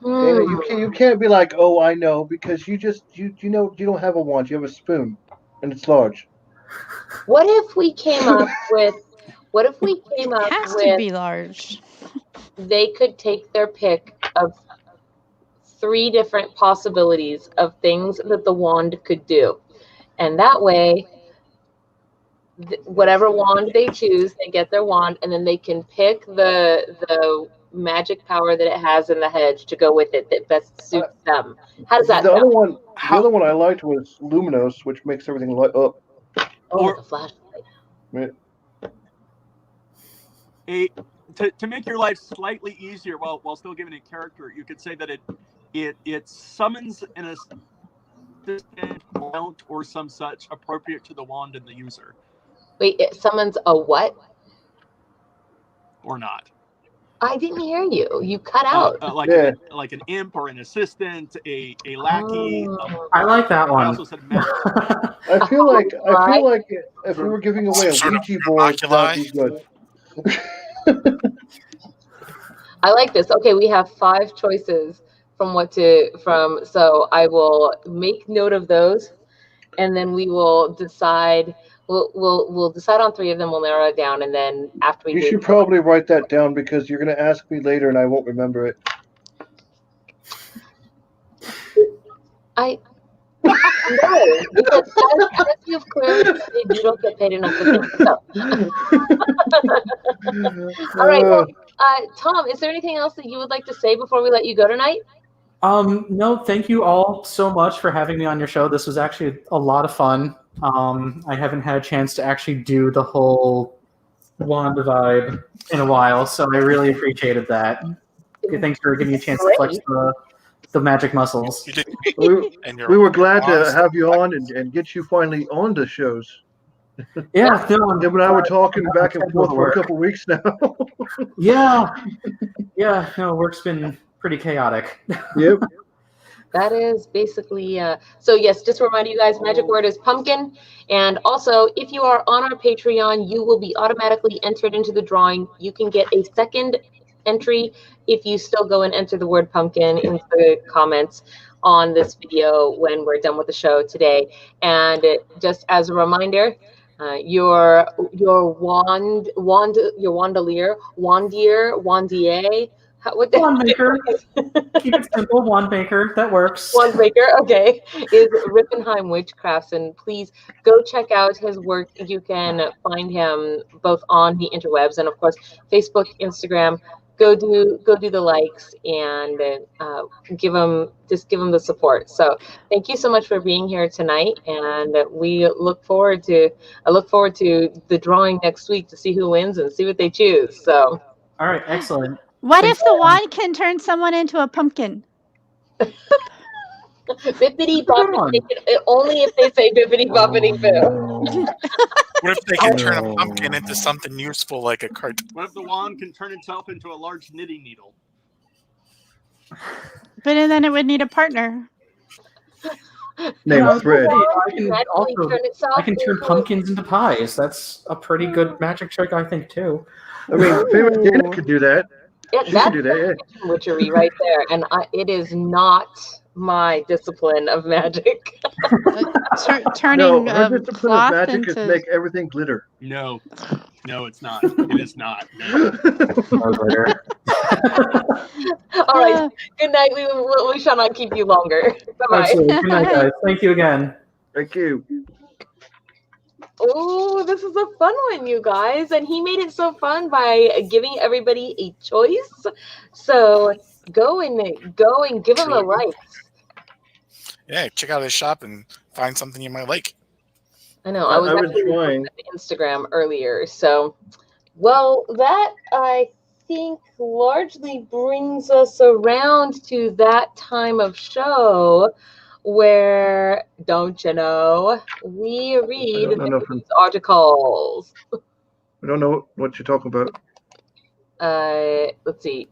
Dana, you can't be like, oh, I know, because you don't have a wand, you have a spoon, and it's large. What if we came up with? It has to be large. They could take their pick of 3 different possibilities of things that the wand could do, and that way, whatever wand they choose, they get their wand, and then they can pick the magic power that it has in the hedge to go with it that best suits them. How does that sound? The other one I liked was Luminous, which makes everything light up. Oh, the flashlight. Yeah. to make your life slightly easier while still giving it character, you could say that it summons an assistant mount or some such appropriate to the wand and the user. Wait, it summons a what? Or not. I didn't hear you. You cut out. Like an imp or an assistant, a lackey. I like that one. I also said mount. I feel like if we were giving away a Ouija board, that'd be good. I like this. Okay, we have 5 choices so I will make note of those, and then we will decide. We'll decide on 3 of them. We'll narrow it down, and then after you should probably write that down because you're going to ask me later, and I won't remember it. No, because as you've clearly stated, you don't get paid enough to think so. All right, well, Tom, is there anything else that you would like to say before we let you go tonight? No, thank you all so much for having me on your show. This was actually a lot of fun. I haven't had a chance to actually do the whole wand vibe in a while, so I really appreciated that. Thanks for giving me a chance to flex the magic muscles. We were glad to have you on and get you finally on the shows. Yeah, Deb and I were talking back and forth for a couple of weeks now. Yeah. No, work's been pretty chaotic. Yep. That is basically, so yes, just to remind you guys, magic word is pumpkin. And also, if you are on our Patreon, you will be automatically entered into the drawing. You can get a second entry if you still go and enter the word pumpkin into the comments on this video when we're done with the show today. And just as a reminder, your wandalier, wandier, wand maker. Keep it simple. Wand maker. That works. Wand maker, okay, is Rifinnheim Witchcrafts, and please go check out his work. You can find him both on the interwebs and of course Facebook, Instagram. Go do the likes and give him the support. So thank you so much for being here tonight, and I look forward to the drawing next week to see who wins and see what they choose. So all right, excellent. What if the wand can turn someone into a pumpkin? Bippity boppity, only if they say bippity boppity boo. What if they can turn a pumpkin into something useful like a cart? What if the wand can turn itself into a large knitting needle? But then it would need a partner. Name Thread. I can turn pumpkins into pies. That's a pretty good magic trick, I think, too. I mean, famous Dana could do that. Yeah, that's witchery right there, and it is not my discipline of magic. Turning her discipline cloth of magic into... is make everything glitter. No, it's not. It is not. No glitter. All right. Good night. We shall not keep you longer. Bye-bye. Good night, guys. Thank you again. Thank you. Oh, this is a fun one, you guys. And he made it so fun by giving everybody a choice. So go and give him a like. Yeah, check out his shop and find something you might like. I know. I was actually looking at Instagram earlier. So, well, that I think largely brings us around to that time of show where, don't you know, we read these articles. I don't know what you're talking about. Let's see.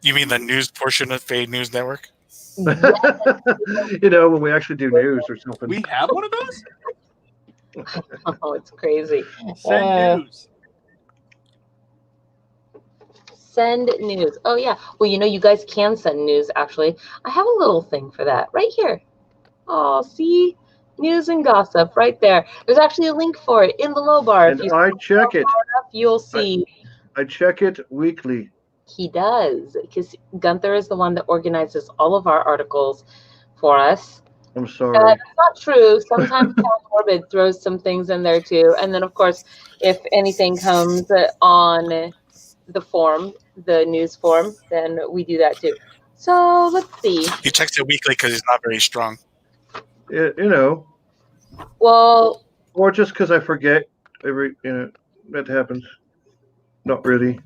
You mean the news portion of FAE News Network? You know, when we actually do news or something. We have one of those? Oh, it's crazy. Send news. Send news. Oh, yeah. Well, you know, you guys can send news, actually. I have a little thing for that right here. Oh, see? News and gossip right there. There's actually a link for it in the low bar. And I check it. You'll see. I check it weekly. He does, because Gunther is the one that organizes all of our articles for us. I'm sorry. That's not true. Sometimes Cal Morbid throws some things in there too. And then, of course, if anything comes on the form, the news form, then we do that too. So let's see. He checks it weekly because he's not very strong. You know. Well. Or just because I forget. That happens. Not really.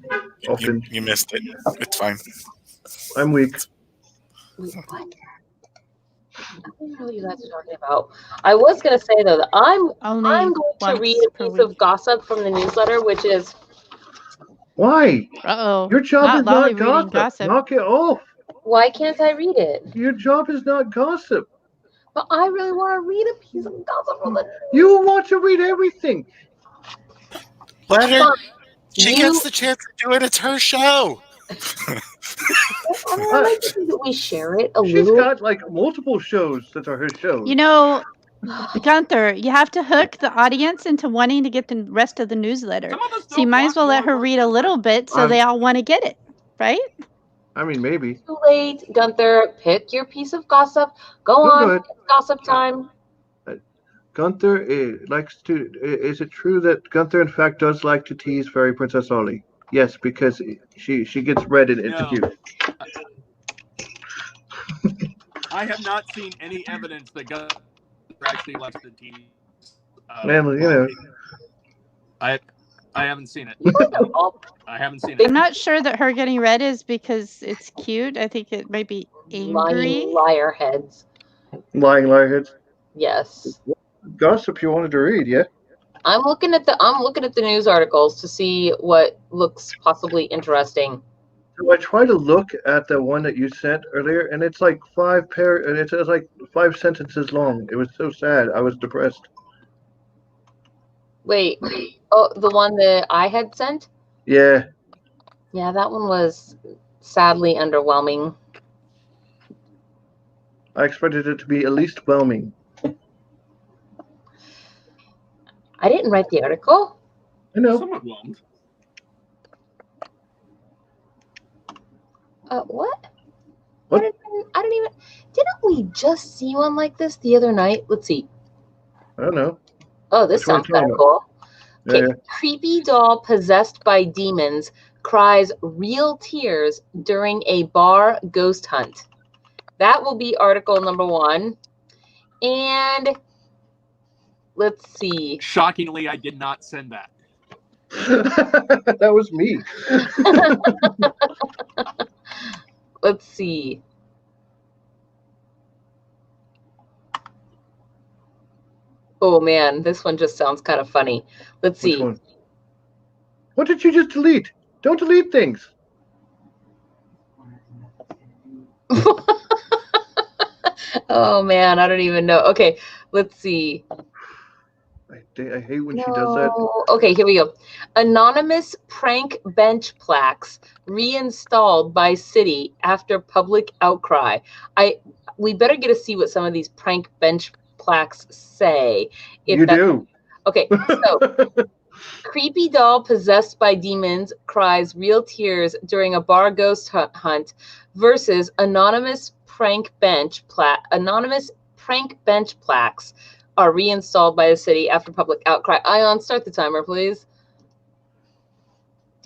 often. You missed it. It's fine. I'm weak. Wait, what? I don't know what you guys are talking about. I was going to say, though, that I'm going to read a piece of gossip from the newsletter, which is... Why? Uh-oh. Your job is not gossip. Knock it off. Why can't I read it? Your job is not gossip. But I really want to read a piece of gossip from the... You want to read everything. Let her. She gets the chance to do it. It's her show. I like to think that we share it a She's little. got like multiple shows that are her shows. You know, Gunther, you have to hook the audience into wanting to get the rest of the newsletter. So you might as well let her read a little bit so they all want to get it, right? I mean, maybe. Too late, Gunther. Pick your piece of gossip. Go on. It's gossip time. Gunther likes to. Is it true that Gunther, in fact, does like to tease Fairy Princess Ollie? Yes, because she gets read in interviews. I have not seen any evidence that Gunther actually likes to tease. Man, you know. I haven't seen it. I haven't seen it. I'm not sure that her getting read is because it's cute. I think it might be angry. Lying liar heads. Lying liar heads. Yes. Gossip you wanted to read, yeah? I'm looking at the news articles to see what looks possibly interesting. So I tried to look at the one that you sent earlier, and it's like 5 sentences long. It was so sad. I was depressed. Wait. Oh, the one that I had sent? Yeah. Yeah, that one was sadly underwhelming. I expected it to be at least whelming. I didn't write the article. I know. Somewhat whelmed. What? What? I don't even... Didn't we just see one like this the other night? Let's see. I don't know. Oh, this sounds kind of cool. Okay. Yeah. Creepy doll possessed by demons cries real tears during a bar ghost hunt. That will be article number 1. And let's see. Shockingly, I did not send that. That was me. Let's see. Oh man, this one just sounds kind of funny. Let's see. Which one? What did you just delete? Don't delete things. Oh man, I don't even know. Okay, let's see. I hate when she does that. Okay, here we go. Anonymous prank bench plaques reinstalled by city after public outcry. We better get to see what some of these prank bench plaques say. You do. Okay, so creepy doll possessed by demons cries real tears during a bar ghost hunt versus anonymous prank bench plaques are reinstalled by the city after public outcry. Ion, start the timer, please.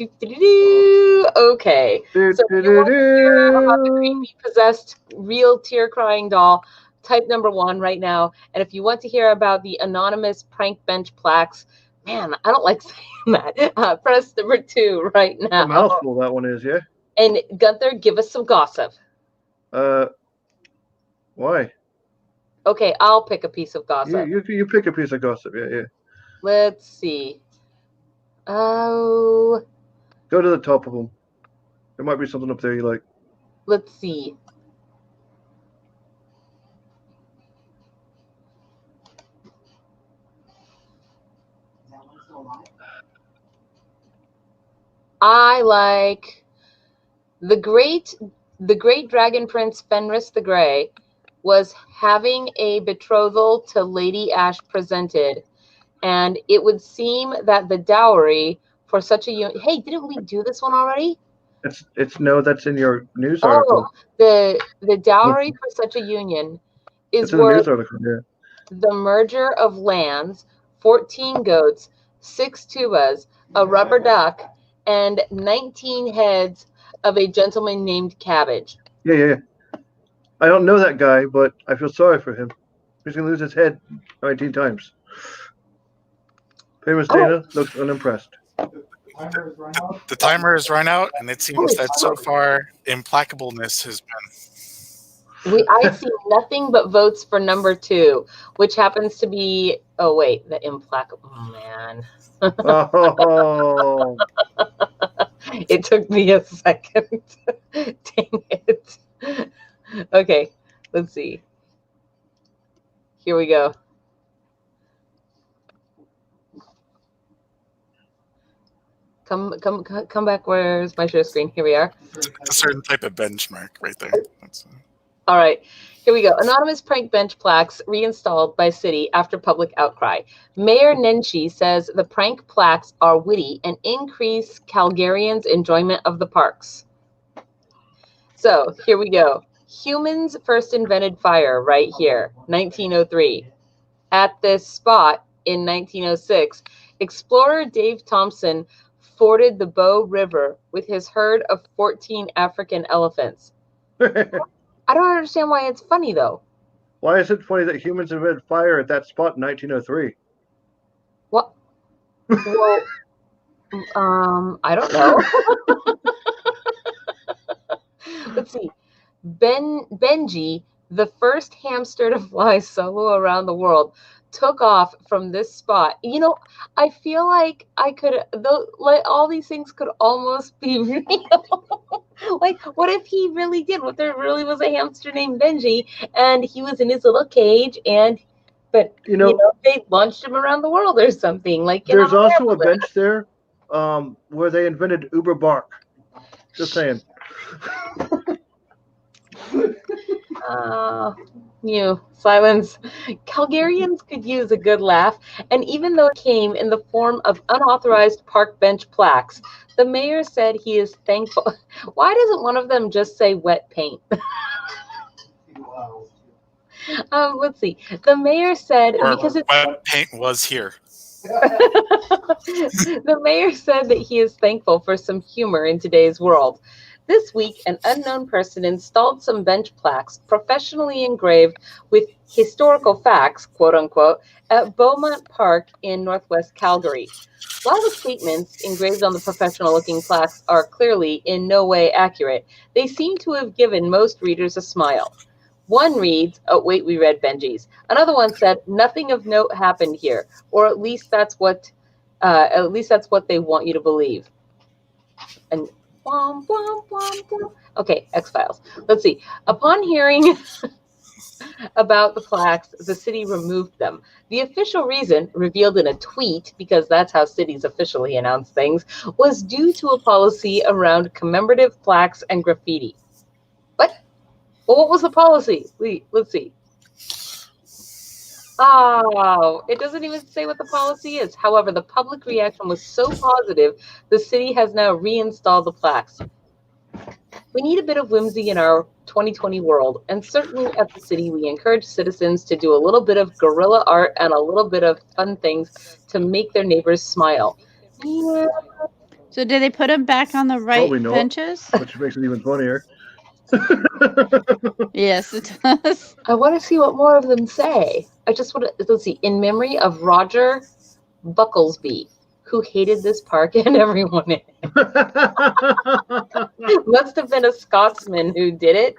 Okay. So if you want to hear about the creepy possessed real tear-crying doll, type number 1 right now. And if you want to hear about the anonymous prank bench plaques, man, I don't like saying that. Press number 2 right now. A mouthful that one is, yeah? And Gunther, give us some gossip. Why? Okay, I'll pick a piece of gossip. You pick a piece of gossip, yeah. Let's see. Oh. Go to the top of them. There might be something up there you like. Let's see. I like the great dragon prince Fenris the Grey was having a betrothal to Lady Ash presented, and it would seem that the dowry for such a union. Hey, didn't we do this one already? That's in your news article. The dowry for such a union is worth the merger of lands, 14 goats, 6 tubas, a rubber duck, and 19 heads of a gentleman named Cabbage. Yeah. I don't know that guy, but I feel sorry for him. He's going to lose his head 19 times. Famous Dana looks unimpressed. The timer has run out, and it seems that so far implacableness has been. I see nothing but votes for number 2, which happens to be. Oh wait, the implacable man. Oh. It took me a second. Dang it. Okay, let's see. Here we go. Come back. Where's my share screen? Here we are. It's a certain type of benchmark right there. All right, here we go. Anonymous prank bench plaques reinstalled by city after public outcry. Mayor Nenshi says the prank plaques are witty and increase Calgarians' enjoyment of the parks. So here we go. Humans first invented fire right here, 1903. At this spot in 1906, explorer Dave Thompson forded the Bow River with his herd of 14 African elephants. I don't understand why it's funny, though. Why is it funny that humans invented fire at that spot in 1903? What? Well, I don't know. Let's see. Benji, the first hamster to fly solo around the world, took off from this spot. You know, I feel like all these things could almost be real. Like, what if he really did? What if there really was a hamster named Benji and he was in his little cage but they launched him around the world or something? Like, there's also a bench there where they invented Uber Bark. Just saying. Silence. Calgarians could use a good laugh, and even though it came in the form of unauthorized park bench plaques, the mayor said he is thankful. Why doesn't one of them just say wet paint? Let's see. The mayor said because wet paint was here. The mayor said that he is thankful for some humor in today's world. This week, an unknown person installed some bench plaques professionally engraved with historical facts, quote unquote, at Beaumont Park in Northwest Calgary. While the statements engraved on the professional-looking plaques are clearly in no way accurate, they seem to have given most readers a smile. One reads, "Oh, wait, we read Benji's." Another one said, "Nothing of note happened here," or at least that's what they want you to believe. And okay, X-Files. Let's see. Upon hearing about the plaques, the city removed them. The official reason, revealed in a tweet, because that's how cities officially announce things, was due to a policy around commemorative plaques and graffiti. What? Well, what was the policy? Let's see. Oh, it doesn't even say what the policy is. However, the public reaction was so positive, the city has now reinstalled the plaques. We need a bit of whimsy in our 2020 world, and certainly at the city, we encourage citizens to do a little bit of guerrilla art and a little bit of fun things to make their neighbors smile. Yeah. So did they put them back on the right benches? Which makes it even funnier. Yes, it does. I want to see what more of them say. I just want to, let's see, in memory of Roger Bucklesby, who hated this park and everyone in it. Must have been a Scotsman who did it.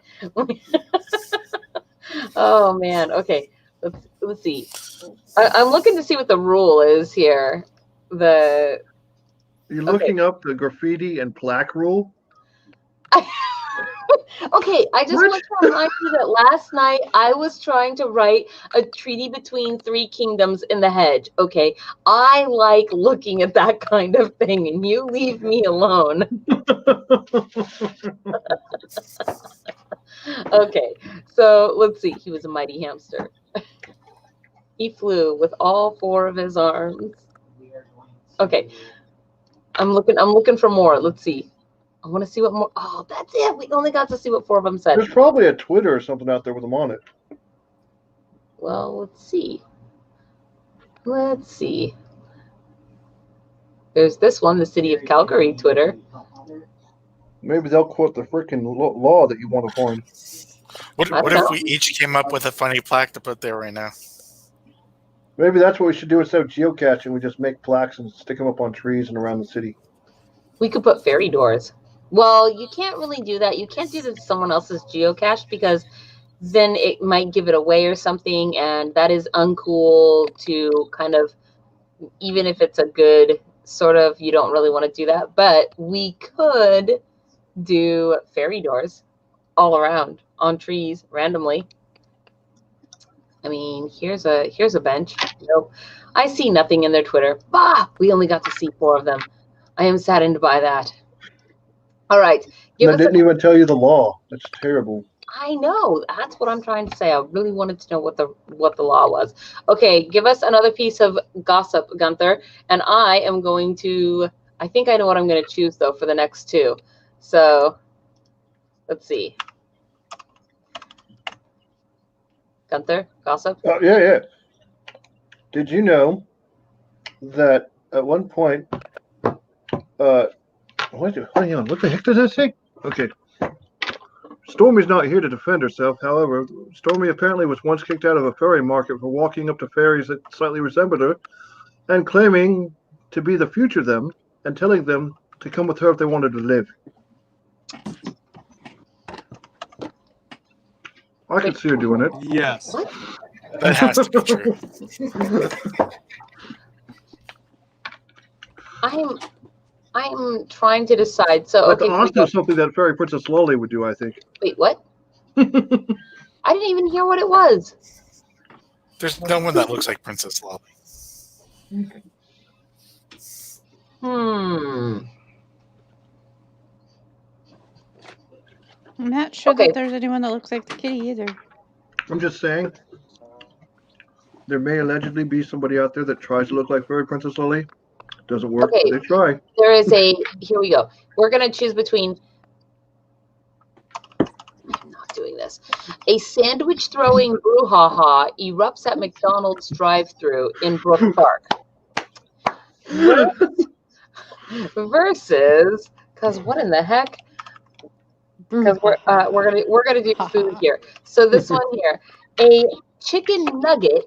Oh, man. Okay, let's see. I'm looking to see what the rule is here. You're looking up the graffiti and plaque rule? Okay, I just want to remind you that last night I was trying to write a treaty between 3 kingdoms in the hedge. Okay, I like looking at that kind of thing, and you leave me alone. Okay, so let's see. He was a mighty hamster. He flew with all 4 of his arms. Okay, I'm looking for more. Let's see. I want to see what more. Oh, that's it. We only got to see what 4 of them said. There's probably a Twitter or something out there with them on it. Well, let's see. Let's see. There's this one, the City of Calgary Twitter. Maybe they'll quote the freaking law that you want to coin. What if we each came up with a funny plaque to put there right now? Maybe that's what we should do instead of geocaching. We just make plaques and stick them up on trees and around the city. We could put fairy doors. Well, you can't really do that. You can't do this to someone else's geocache because then it might give it away or something, and that is uncool to kind of, even if it's a good sort of, you don't really want to do that. But we could do fairy doors all around on trees randomly. I mean, here's a bench. Nope. I see nothing in their Twitter. Bah! We only got to see 4 of them. I am saddened by that. All right. I didn't even tell you the law. That's terrible. I know. That's what I'm trying to say. I really wanted to know what the law was. Okay, give us another piece of gossip, Gunther. And I am going to, I think I know what I'm going to choose, though, for the next 2. So, let's see. Gunther, gossip? Yeah. Did you know that at one point, hang on, what the heck does that say? Okay. Stormy's not here to defend herself. However, Stormy apparently was once kicked out of a fairy market for walking up to fairies that slightly resembled her and claiming to be the future them and telling them to come with her if they wanted to live. I can see her doing it. Yes. What? That has to be true. I'm trying to decide. So, That's okay. also something that Fairy Princess Lolly would do, I think. Wait, what? I didn't even hear what it was. There's no one that looks like Princess Lolly. I'm not sure that there's anyone that looks like the kitty either. I'm just saying, there may allegedly be somebody out there that tries to look like Fairy Princess Lolly. Doesn't work, but they try. There is here we go. We're going to choose between, I'm not doing this. A sandwich throwing brouhaha erupts at McDonald's drive-thru in Brook Park. Versus, because what in the heck? Because we're gonna do food here. So this one here, a chicken nugget.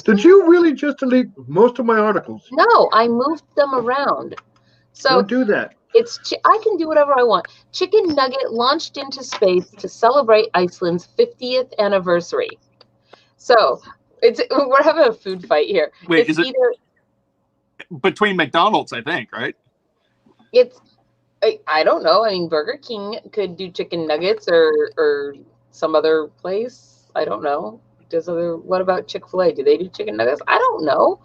Did you really just delete most of my articles? No, I moved them around. So don't do that. I can do whatever I want. Chicken nugget launched into space to celebrate Iceland's 50th anniversary. So we're having a food fight here. Wait, is it either between McDonald's? I think, right? I don't know. I mean, Burger King could do chicken nuggets or some other place. I don't know. What about Chick-fil-A? Do they do chicken nuggets? I don't know.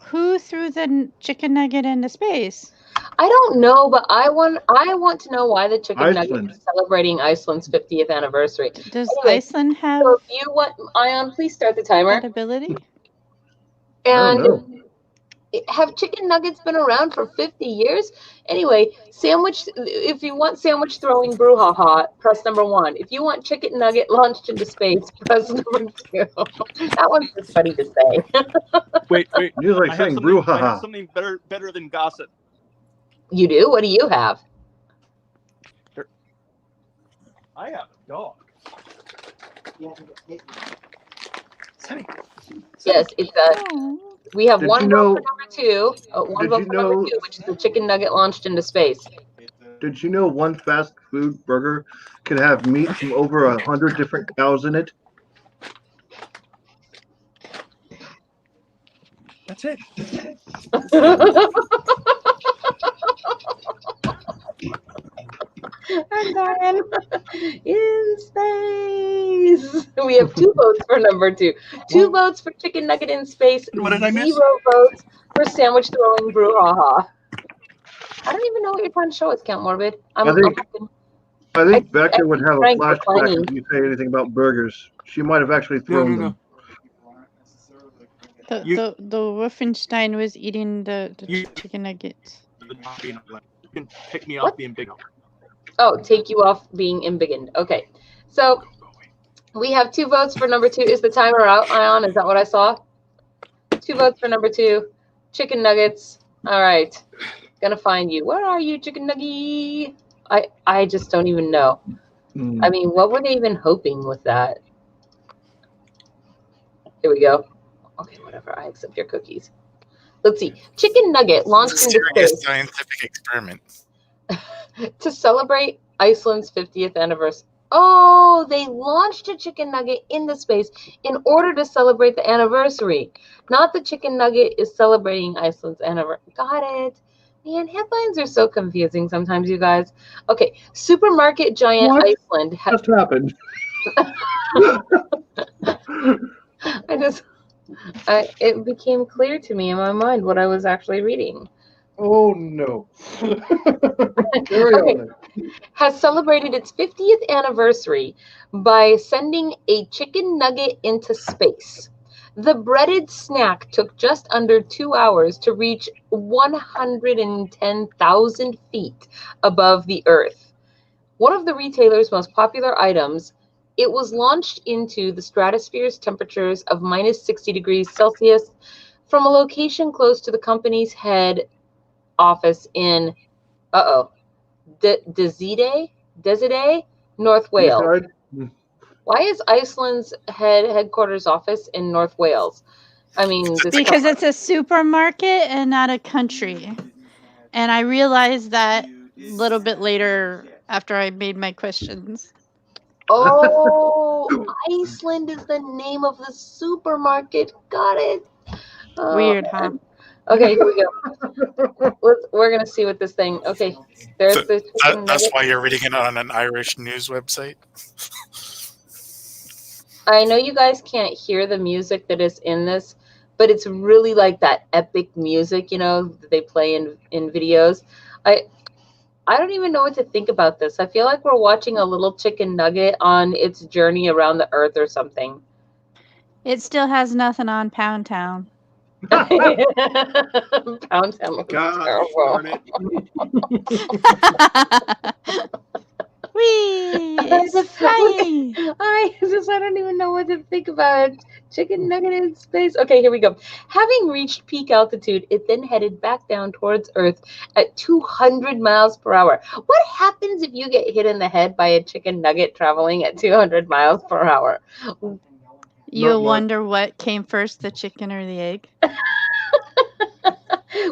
Who threw the chicken nugget into space? I don't know, but I want to know why the chicken nugget is celebrating Iceland's 50th anniversary. Does Iceland have? So if you want, Ion, please start the timer. That ability? And have chicken nuggets been around for 50 years? Anyway, if you want sandwich throwing brouhaha, press number 1. If you want chicken nugget launched into space, press number 2. That one's just funny to say. Wait. You're like saying brouhaha. I have something better than gossip. You do? What do you have? I have a dog. Yes, it's we have one vote for number 2. One vote for number 2, which is the chicken nugget launched into space. Did you know one fast food burger can have meat from over 100 different cows in it? That's it. I'm dying. In space. We have 2 votes for number 2. 2 votes for chicken nugget in space. What did I miss? 0 votes for sandwich throwing brouhaha. I don't even know what you're trying to show us, Count Morbid. I think Becca would have a flashback if you say anything about burgers. She might have actually thrown them. The Rifinnheim was eating the chicken nuggets. You can pick me off being big. Oh, take you off being embiggened. Okay. So we have 2 votes for number 2. Is the timer out, Ion? Is that what I saw? 2 votes for number 2. Chicken nuggets. All right. Gonna find you. Where are you, chicken nugget? I just don't even know. I mean, what were they even hoping with that? Here we go. Okay, whatever. I accept your cookies. let's see. Chicken Nugget launched It's a into serious space scientific experiment. to celebrate Iceland's 50th anniversary. Oh, they launched a chicken nugget into space in order to celebrate the anniversary. Not the chicken nugget is celebrating Iceland's anniversary. Got it. Man, headlines are so confusing sometimes, you guys. Okay, supermarket giant What? Iceland. Just happened. It became clear to me in my mind what I was actually reading. Oh no. Carry on. Has celebrated its 50th anniversary by sending a chicken nugget into space. The breaded snack took just under 2 hours to reach 110,000 feet above the Earth. One of the retailer's most popular items, it was launched into the stratosphere's temperatures of minus 60 degrees Celsius from a location close to the company's head office in, Deside, North Wales. Right. Why is Iceland's headquarters office in North Wales? I mean, because it's a supermarket and not a country. And I realized that a little bit later after I made my questions. Oh, Iceland is the name of the supermarket. Got it. Weird, huh? Okay, here we go. We're gonna see what this thing. Okay, there's the. That's why you're reading it on an Irish news website. I know you guys can't hear the music that is in this, but it's really like that epic music, that they play in videos. I don't even know what to think about this. I feel like we're watching a little chicken nugget on its journey around the Earth or something. It still has nothing on Pound Town. Pound Town looks terrible. It's flying. I don't even know what to think about it. Chicken nugget in space. Okay, here we go. Having reached peak altitude, it then headed back down towards Earth at 200 miles per hour. What happens if you get hit in the head by a chicken nugget traveling at 200 miles per hour? You'll wonder what came first, the chicken or the egg.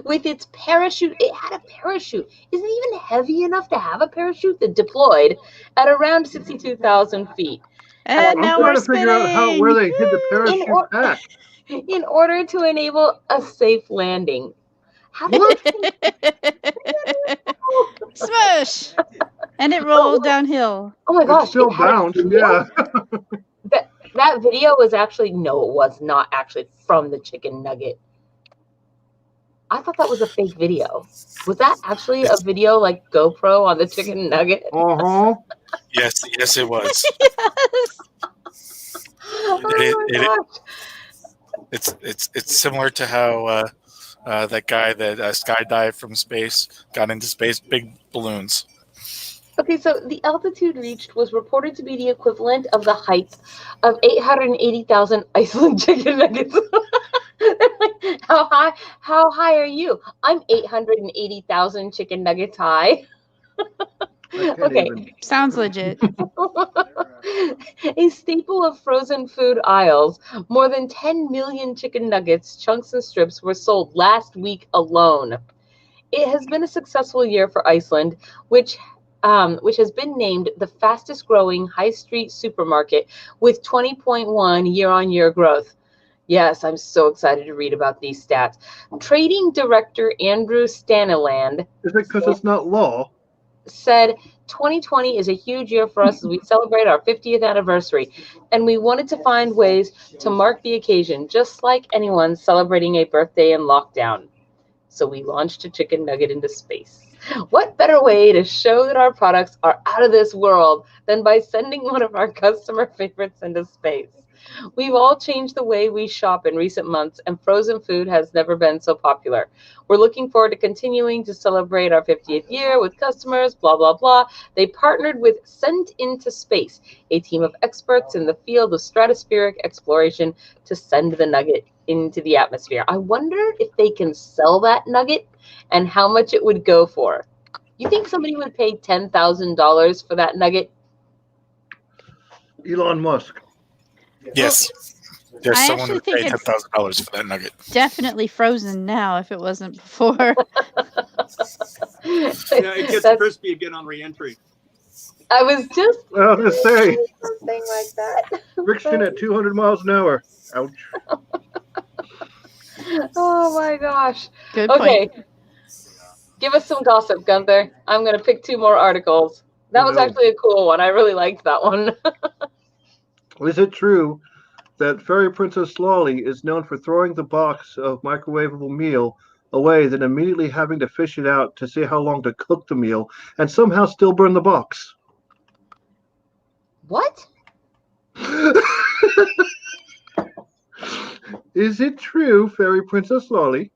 With its parachute, it had a parachute. Is it even heavy enough to have a parachute that deployed at around 62,000 feet? And now we're figure out where they hid the parachute at. In order to enable a safe landing. How did Smush! And it rolled downhill. Oh my gosh. It's still bound, yeah. That video was actually, no, it was not actually from the chicken nugget. I thought that was a fake video. Was that actually a video like GoPro on the chicken nugget? Uh-huh. Yes, it was. Yes. It's similar to how that guy that skydived from space got into space, big balloons. Okay, so the altitude reached was reported to be the equivalent of the height of 880,000 Iceland chicken nuggets. How high are you? I'm 880,000 chicken nuggets high. Okay. Sounds legit. A staple of frozen food aisles, more than 10 million chicken nuggets, chunks, and strips were sold last week alone. It has been a successful year for Iceland, which has been named the fastest growing high street supermarket with 20.1 year-on-year growth. Yes, I'm so excited to read about these stats. Trading Director Andrew Staniland Is it because it's not law? said 2020 is a huge year for us as we celebrate our 50th anniversary, and we wanted to find ways to mark the occasion, just like anyone celebrating a birthday in lockdown. So we launched a chicken nugget into space. What better way to show that our products are out of this world than by sending one of our customer favorites into space? We've all changed the way we shop in recent months, and frozen food has never been so popular. We're looking forward to continuing to celebrate our 50th year with customers, blah, blah, blah. They partnered with Sent into Space, a team of experts in the field of stratospheric exploration, to send the nugget into the atmosphere. I wonder if they can sell that nugget and how much it would go for. You think somebody would pay $10,000 for that nugget? Elon Musk. Yes. There's I someone who actually would pay think it's $10,000 for that nugget. definitely frozen now if it wasn't before. Yeah, it gets That's- crispy again on re-entry. I was just I was gonna say something like that. friction at 200 miles an hour. Ouch. Oh my gosh. Good Okay. point. Give us some gossip, Gunther. I'm going to pick 2 more articles. That was No. actually a cool one. I really liked that one. Is it true that Fairy Princess Lolly is known for throwing the box of microwavable meal away, then immediately having to fish it out to see how long to cook the meal, and somehow still burn the box? What? Is it true, Fairy Princess Lolly,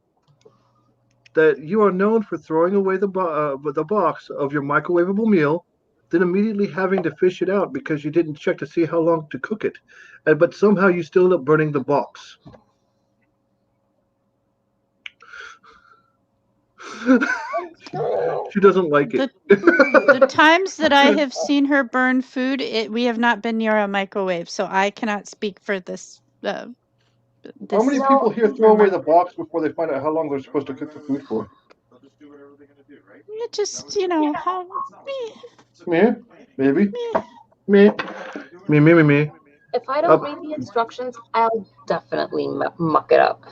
that you are known for throwing away the box of your microwavable meal, then immediately having to fish it out because you didn't check to see how long to cook it, but somehow you still end up burning the box? She doesn't like it. The times that I have seen her burn food, we have not been near a microwave, so I cannot speak for this. How many people here throw away the box before they find out how long they're supposed to cook the food for? It just, you know, how. Me? Maybe. Me. Me. If I don't read the instructions, I'll definitely muck it up.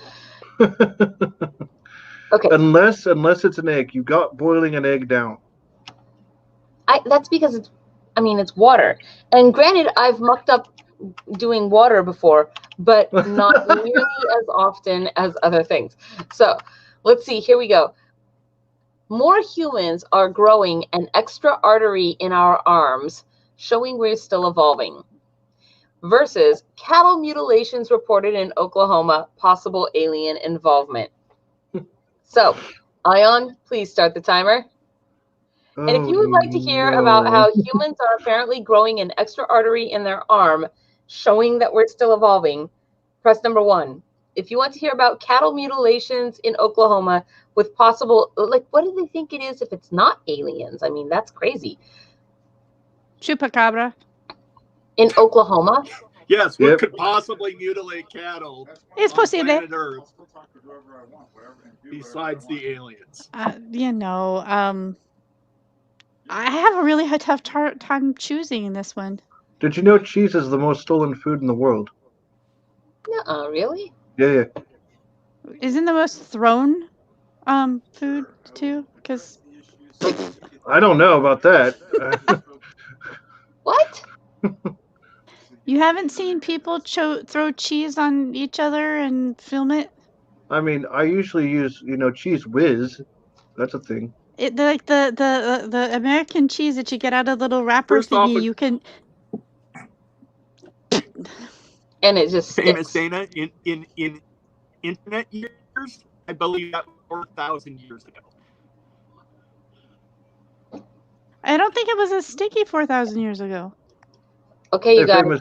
Okay. Unless it's an egg. You got boiling an egg down. That's because it's water. And granted, I've mucked up doing water before, but not nearly as often as other things. So let's see. Here we go. More humans are growing an extra artery in our arms, showing we're still evolving. Versus cattle mutilations reported in Oklahoma, possible alien involvement. So, Ion, please start the timer. And if you would like to hear about how humans are apparently growing an extra artery in their arm, showing that we're still evolving, press number 1. If you want to hear about cattle mutilations in Oklahoma with possible, what do they think it is if it's not aliens? I mean, that's crazy. Chupacabra. In Oklahoma? Yes, what could possibly mutilate cattle It's on planet Earth besides the aliens? You know, I have a really tough time choosing this one. Did you know cheese is the most stolen food in the world? Nuh-uh, really? Yeah. Isn't the most thrown food too? Because I don't know about that. What? You haven't seen people throw cheese on each other and film it? I mean, I usually use, Cheese Whiz. That's a thing. Like the American cheese that you get out of the little wrapper thingy, you can. And it just famous Dana in internet years, I believe that 4,000 years ago. I don't think it was as sticky 4,000 years ago. Okay, you guys. Wait,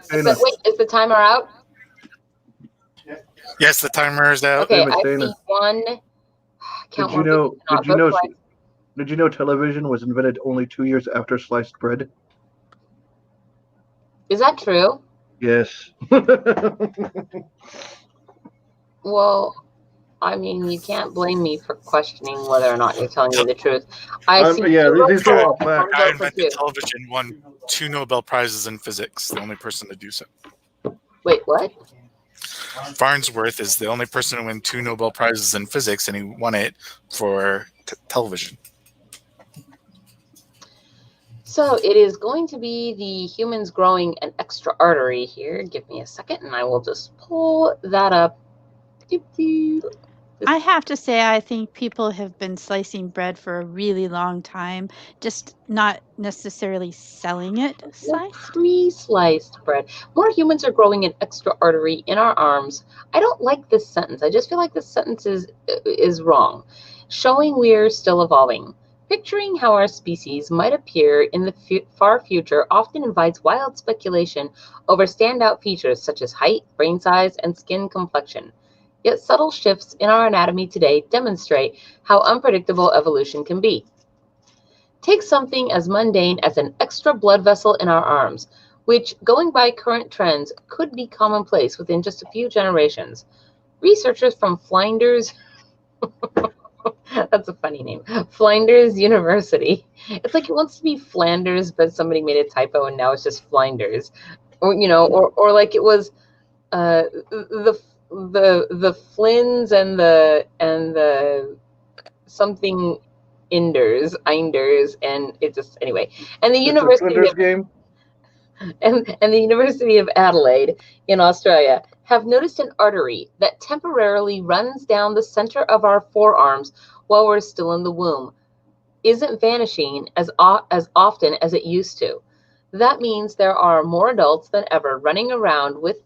is the timer out? Yes, the timer is out. Okay, I see one. Did you know television was invented only 2 years after sliced bread? Is that true? Yes. Well, I mean, you can't blame me for questioning whether or not you're telling me the truth. These are all facts. The guy invented television won 2 Nobel Prizes in physics, the only person to do so. Wait, what? Farnsworth is the only person to win 2 Nobel Prizes in physics, and he won it for television. So it is going to be the humans growing an extra artery here. Give me a second, and I will just pull that up. I have to say, I think people have been slicing bread for a really long time, just not necessarily selling it sliced. Pre-sliced bread. More humans are growing an extra artery in our arms. I don't like this sentence. I just feel like this sentence is wrong. Showing we're still evolving. Picturing how our species might appear in the far future often invites wild speculation over standout features such as height, brain size, and skin complexion. Yet subtle shifts in our anatomy today demonstrate how unpredictable evolution can be. Take something as mundane as an extra blood vessel in our arms. which, going by current trends, could be commonplace within just a few generations. Researchers from Flinders, that's a funny name, Flinders University. It's like it wants to be Flanders, but somebody made a typo and now it's just Flinders. Or, you know, or like it was the Flins and the something Inders, and it just, anyway. And the University of game. And the University of Adelaide in Australia have noticed an artery that temporarily runs down the center of our forearms while we're still in the womb isn't vanishing as often as it used to. That means there are more adults than ever running around with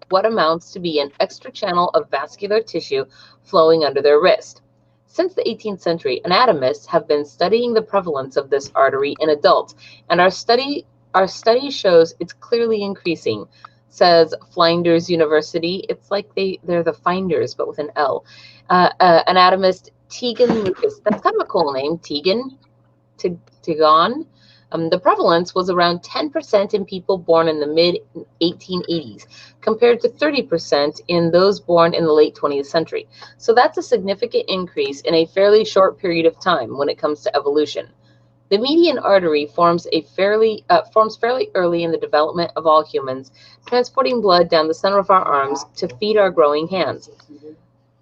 what amounts to be an extra channel of vascular tissue flowing under their wrist. Since the 18th century, anatomists have been studying the prevalence of this artery in adults, and our study shows it's clearly increasing, says Flinders University. It's like they're the finders, but with an L. Anatomist Tegan Lucas. That's kind of a cool name, Tegan. Tegan. The prevalence was around 10% in people born in the mid-1880s, compared to 30% in those born in the late 20th century. So that's a significant increase in a fairly short period of time when it comes to evolution. The median artery forms fairly early in the development of all humans, transporting blood down the center of our arms to feed our growing hands.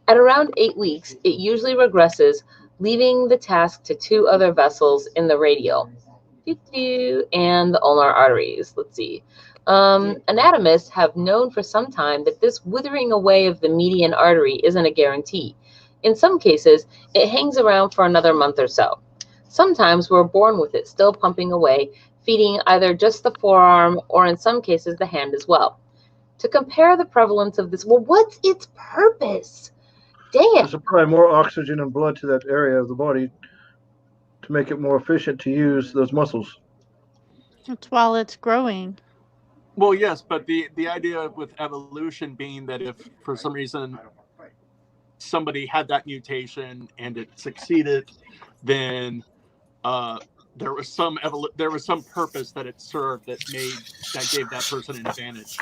At around 8 weeks, it usually regresses, leaving the task to two other vessels in the radial and the ulnar arteries. Let's see. Anatomists have known for some time that this withering away of the median artery isn't a guarantee. In some cases, it hangs around for another month or so. Sometimes we're born with it still pumping away, feeding either just the forearm or in some cases the hand as well. To compare the prevalence of this, well, what's its purpose? Dang it. To supply more oxygen and blood to that area of the body to make it more efficient to use those muscles. It's while it's growing. Well, yes, but the idea with evolution being that if for some reason somebody had that mutation and it succeeded, then there was some purpose that it served that gave that person an advantage.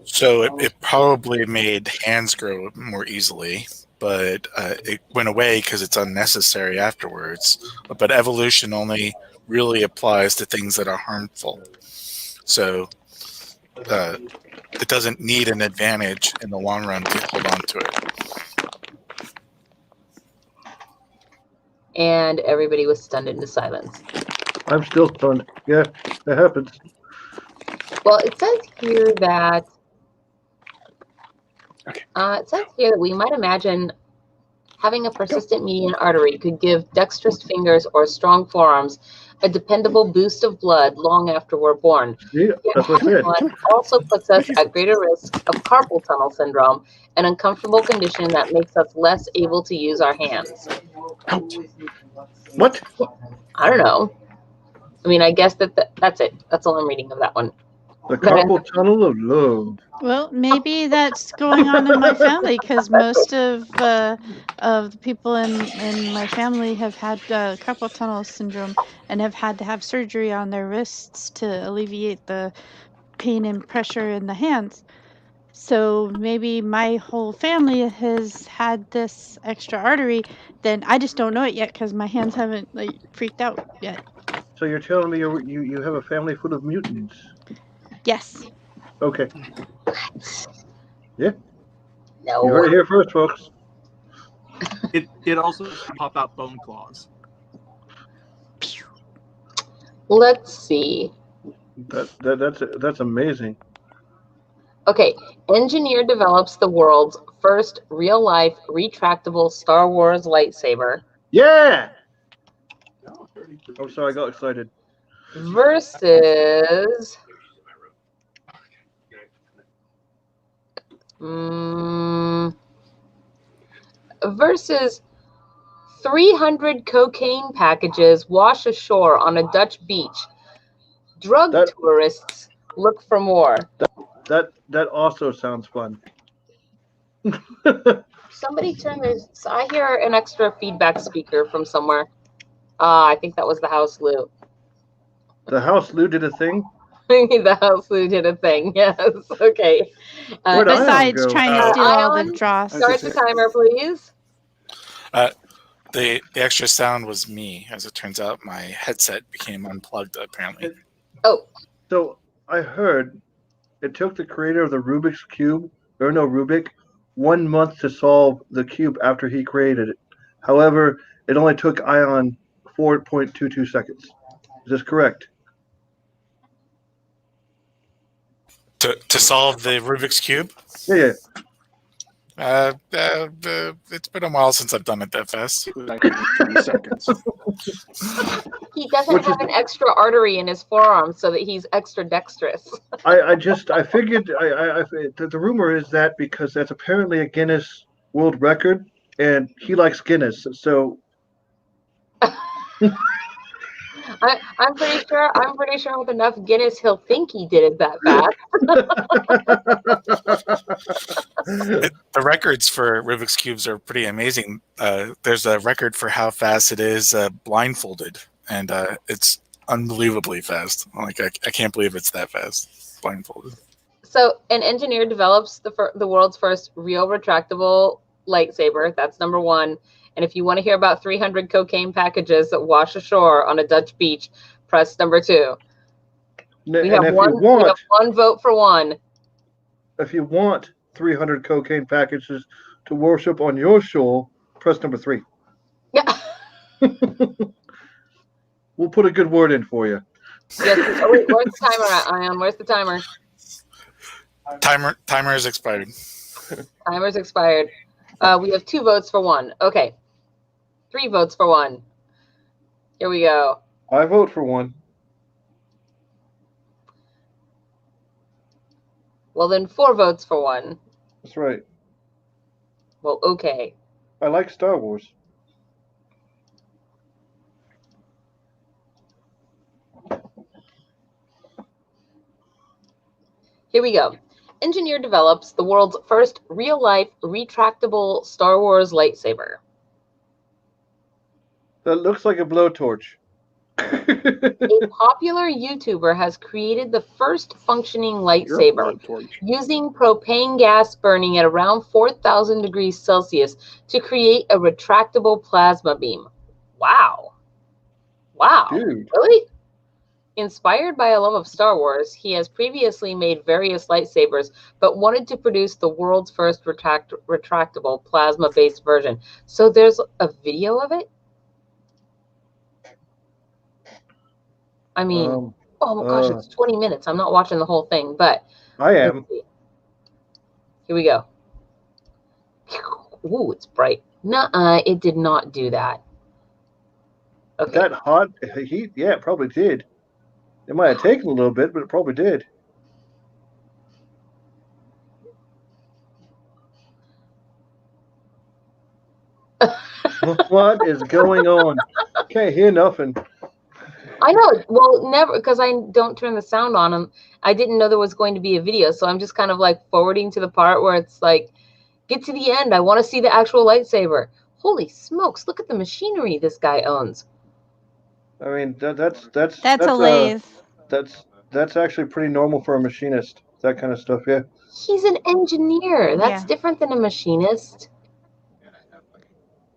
So it probably made hands grow more easily, but it went away because it's unnecessary afterwards. But evolution only really applies to things that are harmful. So it doesn't need an advantage in the long run to hold on to it. And everybody was stunned into silence. I'm still stunned. Yeah, that happens. Well, it says here that we might imagine having a persistent median artery could give dexterous fingers or strong forearms a dependable boost of blood long after we're born. Yeah, that's what I said. Also puts us at greater risk of carpal tunnel syndrome, an uncomfortable condition that makes us less able to use our hands. What? I don't know. I mean, I guess that's it. That's all I'm reading of that one. The carpal tunnel of love. Well, maybe that's going on in my family because most of the people in my family have had carpal tunnel syndrome and have had to have surgery on their wrists to alleviate the pain and pressure in the hands. So maybe my whole family has had this extra artery. Then I just don't know it yet because my hands haven't freaked out yet. So you're telling me you have a family full of mutants? Yes. Okay. Yeah. No. You heard it here first, folks. It also pop out bone claws. Let's see. That's amazing. Okay, Engineer develops the world's first real-life retractable Star Wars lightsaber. Yeah. I'm sorry, I got excited. Versus versus 300 cocaine packages wash ashore on a Dutch beach. Drug tourists look for more. That also sounds fun. Somebody turn this. So I hear an extra feedback speaker from somewhere. I think that was the house Lou. The house Lou did a thing? The house lieutenant thing. Yes. Okay. Besides trying to steal all the dross. Start the timer, please. The extra sound was me. As it turns out, my headset became unplugged, apparently. Oh. So I heard it took the creator of the Rubik's Cube, Rubik, 1 month to solve the cube after he created it. However, it only took Ion 4.22 seconds. Is this correct? To solve the Rubik's Cube? Yeah. It's been a while since I've done it that fast. 3 seconds. He doesn't have an extra artery in his forearm so that he's extra dexterous. I figured the rumor is that because that's apparently a Guinness World Record, and he likes Guinness, so. I'm pretty sure with enough Guinness he'll think he did it that fast. The records for Rubik's Cubes are pretty amazing. There's a record for how fast it is blindfolded, and it's unbelievably fast. Like I can't believe it's that fast blindfolded. So an engineer develops the world's first real retractable lightsaber. That's number one. And if you want to hear about 300 cocaine packages that wash ashore on a Dutch beach, press number 2. We have one vote for one. If you want 300 cocaine packages to worship on your shore, press number 3. Yeah. We'll put a good word in for you. Yes. Oh, wait, where's the timer at, Ion? Where's the timer? Timer is expired. Timer's expired. We have 2 votes for one. Okay. 3 votes for one. Here we go. I vote for one. Well, then 4 votes for one. That's right. Well, okay. I like Star Wars. Here we go. Engineer develops the world's first real-life retractable Star Wars lightsaber. That looks like a blowtorch. A popular YouTuber has created the first functioning lightsaber using propane gas burning at around 4,000 degrees Celsius to create a retractable plasma beam. Wow. Wow. Dude. Really? Inspired by a love of Star Wars, he has previously made various lightsabers, but wanted to produce the world's first retractable plasma-based version. So there's a video of it? I mean, oh my gosh, it's 20 minutes. I'm not watching the whole thing, but I am. Here we go. Ooh, it's bright. Nuh-uh, it did not do that. Okay. That hot heat? Yeah, it probably did. It might have taken a little bit, but it probably did. What is going on? Can't hear nothing. I know. Well, never, because I don't turn the sound on them. I didn't know there was going to be a video, so I'm just kind of like forwarding to the part where it's like, get to the end. I want to see the actual lightsaber. Holy smokes! Look at the machinery this guy owns. I mean, that's a lathe. That's actually pretty normal for a machinist. That kind of stuff, yeah. He's an engineer. That's different than a machinist.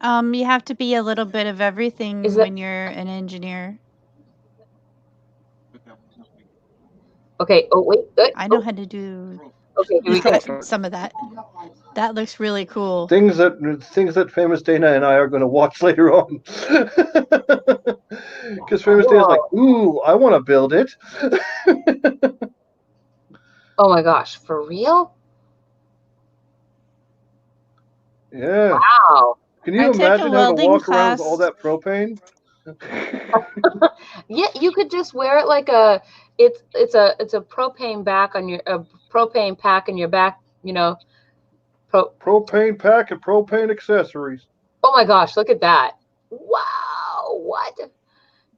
You have to be a little bit of everything when you're an engineer. Okay. Oh wait. I know how to do. Okay, here we go. Some of that. That looks really cool. Things that Famous Dana and I are going to watch later on. Because Famous Dana's like, ooh, I want to build it. Oh my gosh, for real? Yeah. Wow. Can you imagine having to walk around with all that propane? Yeah, you could just wear it like a it's a propane pack on your propane pack in your back, you know. Propane pack and propane accessories. Oh my gosh, look at that. Wow, what?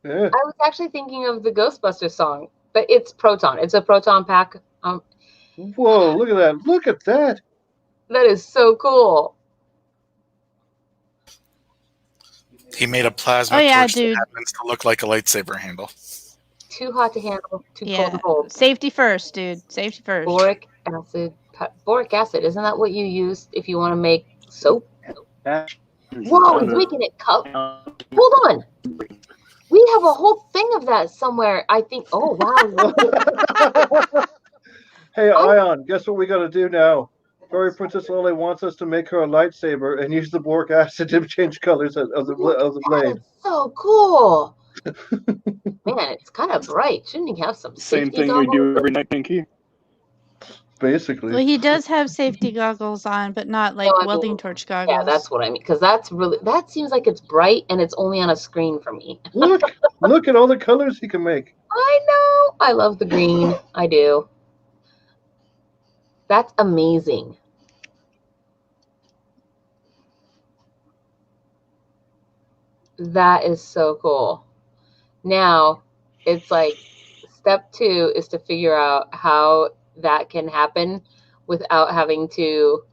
Yeah. I was actually thinking of the Ghostbusters song, but it's Proton. It's a proton pack. Whoa, look at that. Look at that. That is so cool. He made a plasma torch that happens to look like a lightsaber handle. Too hot to handle, too cold Yeah, to hold. safety first, dude. Safety first. Boric acid. Boric acid, isn't that what you use if you want to make soap? Whoa, he's making it cup. Hold on. We have a whole thing of that somewhere, I think. Oh, wow. Hey, Ion, guess what we got to do now? Fairy Princess Lily wants us to make her a lightsaber and use the boric acid to change colors of the blade. That's so cool. Man, it's kind of bright. Shouldn't he have some Same thing we do every night, Pinky. Basically. Well, he does have safety goggles on, but not like welding torch goggles. Yeah, that's what I mean. Because that seems like it's bright and it's only on a screen for me. Look at all the colors he can make. I know. I love the green. I do. That's amazing. That is so cool. Now, it's like step 2 is to figure out how that can happen without having to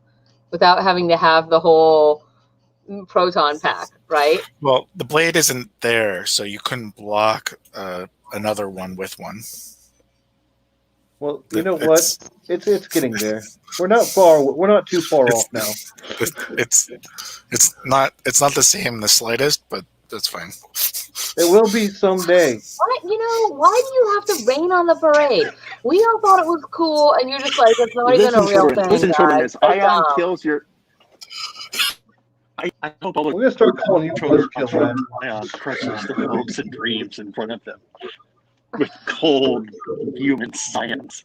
have the whole proton pack, right? Well, the blade isn't there, so you couldn't block another one with one. Well, you know what? It's getting there. We're not too far off now. It's not the same in the slightest, but that's fine. It will be someday. Why do you have to rain on the parade? We all thought it was cool, and you're just like, it's not even a real thing. Listen, children, Ion kills your. I hope we're gonna start calling you children. Ion crushes the hopes and dreams in front of them with cold human science.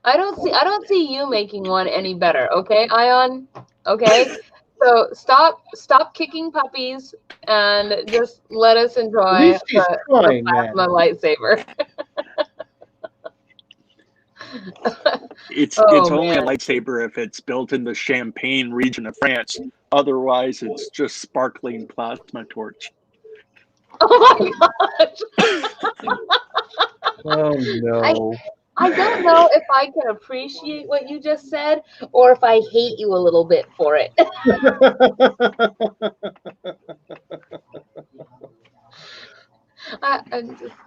I don't see you making one any better, okay, Ion? Okay? So stop kicking puppies and just let us enjoy the plasma lightsaber. It's only a lightsaber if it's built in the Champagne region of France. Otherwise, it's just sparkling plasma torch. Oh my gosh! Oh no! I don't know if I can appreciate what you just said or if I hate you a little bit for it.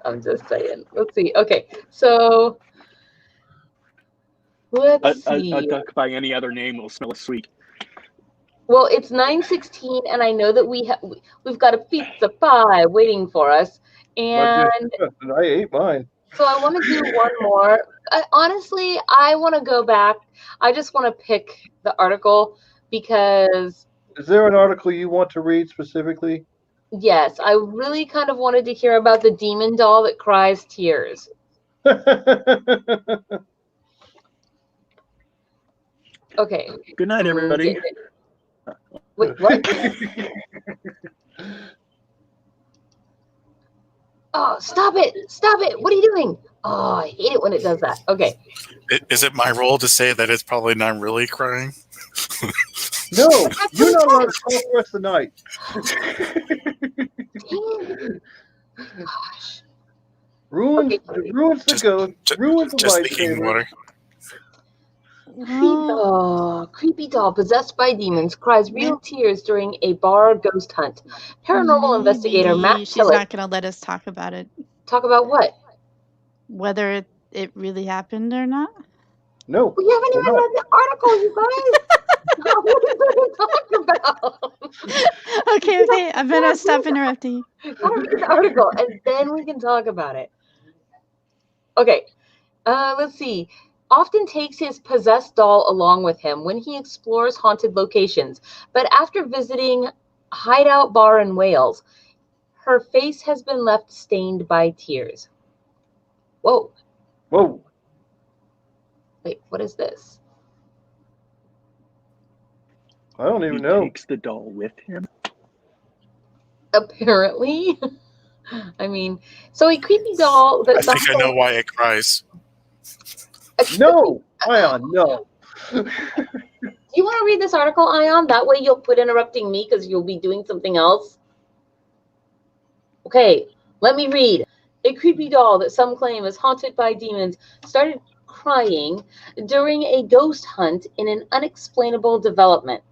I'm just saying. Let's see. Okay, so let's see. A duck by any other name will smell sweet. Well, it's 9:16, and I know that we've got a pizza pie waiting for us, and I ate mine. So I want to do one more. Honestly, I want to go back. I just want to pick the article because... Is there an article you want to read specifically? Yes, I really kind of wanted to hear about the demon doll that cries tears. Okay. Good night, everybody. Wait, what? Oh, stop it! Stop it! What are you doing? Oh, I hate it when it does that. Okay. Is it my role to say that it's probably not really crying? No, you're not allowed to talk the rest of the night. Gosh. Ruins the ghost. Ruins the lightsaber. Creepy doll possessed by demons cries real tears during a bar ghost hunt. Paranormal investigator Matt She's Tillett. not going to let us talk about it. Talk about what? Whether it really happened or not? No. We haven't even read the article, you guys. What are we going to talk about? Okay. I'm going to stop interrupting you. Gotta read the article, and then we can talk about it. Okay. Let's see. Often takes his possessed doll along with him when he explores haunted locations. But after visiting Hideout Bar in Wales, her face has been left stained by tears. Whoa. Whoa. Wait, what is this? I don't even know. He takes the doll with him? Apparently. I mean, so a creepy doll that... I think I know why it cries. No, Ion, no. Do you want to read this article, Ion? That way you'll quit interrupting me because you'll be doing something else. Okay, let me read. A creepy doll that some claim is haunted by demons started crying during a ghost hunt in an unexplainable development.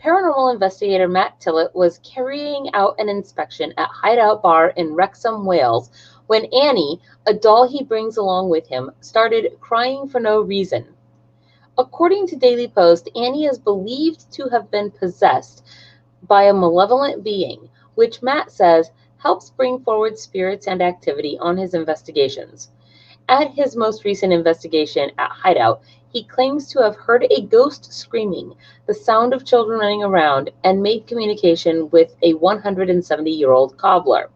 Paranormal investigator Matt Tillett was carrying out an inspection at Hideout Bar in Wrexham, Wales, when Annie, a doll he brings along with him, started crying for no reason. According to Daily Post, Annie is believed to have been possessed by a malevolent being, which Matt says helps bring forward spirits and activity on his investigations. At his most recent investigation at Hideout, he claims to have heard a ghost screaming, the sound of children running around, and made communication with a 170-year-old cobbler.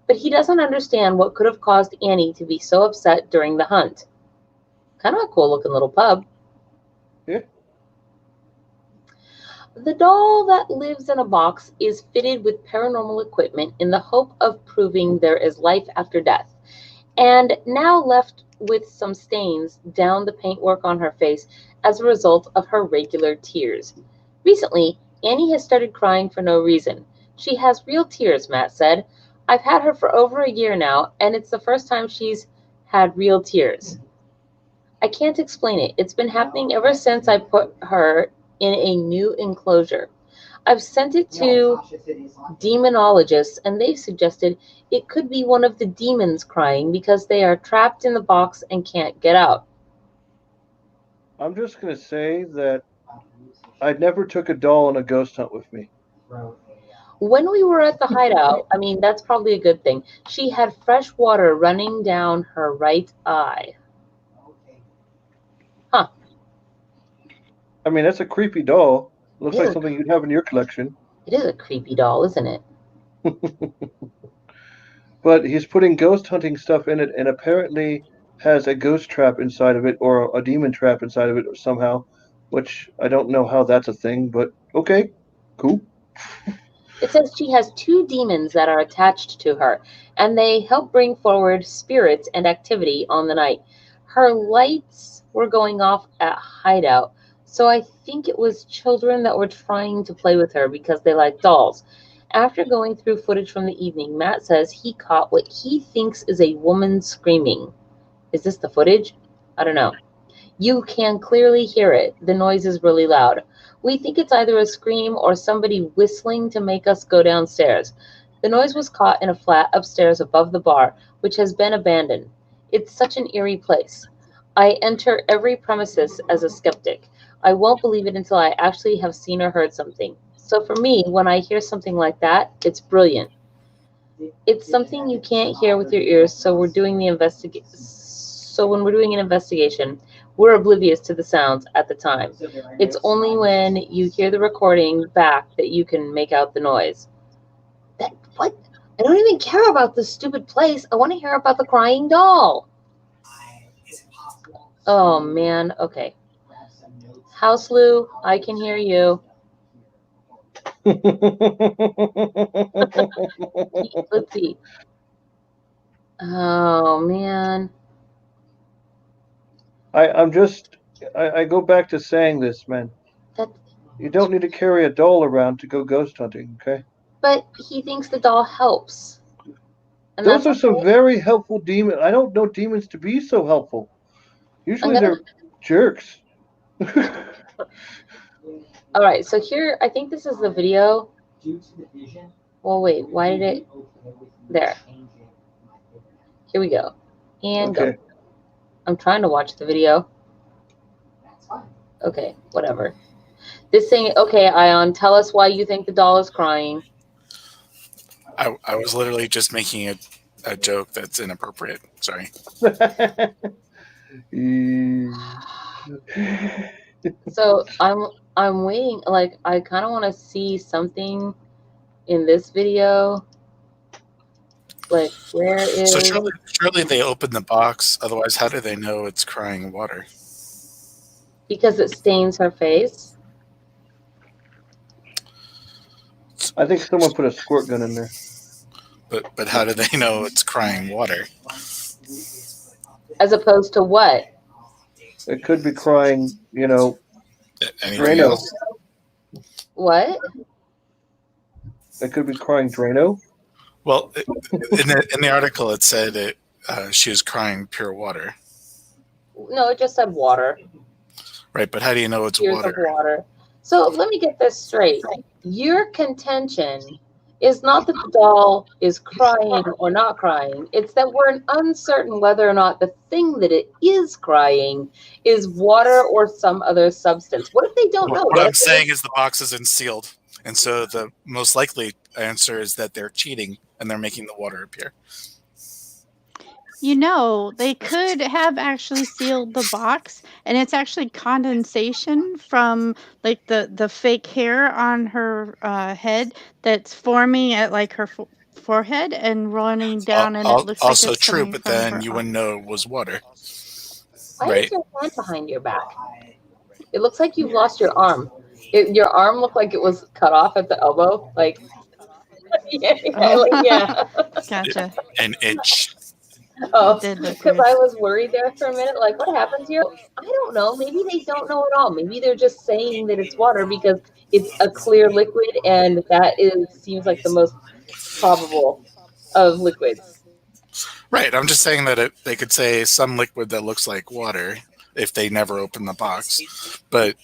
But he doesn't understand what could have caused Annie to be so upset during the hunt. Kind of a cool-looking little pub. Yeah. The doll that lives in a box is fitted with paranormal equipment in the hope of proving there is life after death, and now left with some stains down the paintwork on her face as a result of her regular tears. Recently, Annie has started crying for no reason. She has real tears, Matt said. I've had her for over a year now, and it's the first time she's had real tears. I can't explain it. It's been happening ever since I put her in a new enclosure. I've sent it to demonologists, and they've suggested it could be one of the demons crying because they are trapped in the box and can't get out. I'm just going to say that I never took a doll on a ghost hunt with me. When we were at the Hideout, I mean, that's probably a good thing. She had fresh water running down her right eye. Huh. I mean, that's a creepy doll. Looks like something you'd have in your collection. It is a creepy doll, isn't it? But he's putting ghost hunting stuff in it and apparently has a ghost trap inside of it or a demon trap inside of it somehow, which I don't know how that's a thing, but okay, cool. It says she has 2 demons that are attached to her, and they help bring forward spirits and activity on the night. Her lights were going off at Hideout, so I think it was children that were trying to play with her because they like dolls. After going through footage from the evening, Matt says he caught what he thinks is a woman screaming. Is this the footage? I don't know. You can clearly hear it. The noise is really loud. We think it's either a scream or somebody whistling to make us go downstairs. The noise was caught in a flat upstairs above the bar, which has been abandoned. It's such an eerie place. I enter every premises as a skeptic. I won't believe it until I actually have seen or heard something. So for me, when I hear something like that, it's brilliant. It's something you can't hear with your ears, so when we're doing an investigation, we're oblivious to the sounds at the time. It's only when you hear the recording back that you can make out the noise. What? I don't even care about this stupid place. I want to hear about the crying doll. Oh, man. Okay. House Lou, I can hear you. Let's see. Oh, man. I go back to saying this, man. You don't need to carry a doll around to go ghost hunting, okay? But he thinks the doll helps. And those are some very helpful demons. I don't know demons to be so helpful. Usually they're jerks. All right, so here, I think this is the video. Well, wait, why did it? There. Here we go. And go. I'm trying to watch the video. Okay, whatever. This thing, okay, Ion, tell us why you think the doll is crying. I was literally just making a joke that's inappropriate. Sorry. So I'm waiting. Like, I kind of want to see something in this video. Like, where is? So surely they opened the box. Otherwise, how do they know it's crying water? Because it stains her face. I think someone put a squirt gun in there. But how do they know it's crying water? As opposed to what? It could be crying, Anything else? What? It could be crying Drano. Well, in the article it said she was crying pure water. No, it just said water. Right, but how do you know it's Tears water? of water. So let me get this straight. Your contention is not that the doll is crying or not crying. It's that we're uncertain whether or not the thing that it is crying is water or some other substance. What if they don't know? What I'm saying is the box isn't sealed. And so the most likely answer is that they're cheating and they're making the water appear. You know, they could have actually sealed the box, and it's actually condensation from like the fake hair on her head that's forming at like her forehead and running down, and it looks also like it's true, coming but from then her you arm. wouldn't know it was water. Why Right. is your hand behind your back? It looks like you've lost your arm. Your arm looked like it was cut off at the elbow. Like, yeah. Gotcha. An itch. Oh, It did look because weird. I was worried there for a minute. Like, what happened here? I don't know. Maybe they don't know at all. Maybe they're just saying that it's water because it's a clear liquid, and that seems like the most probable of liquids. Right. I'm just saying that they could say some liquid that looks like water if they never open the box, but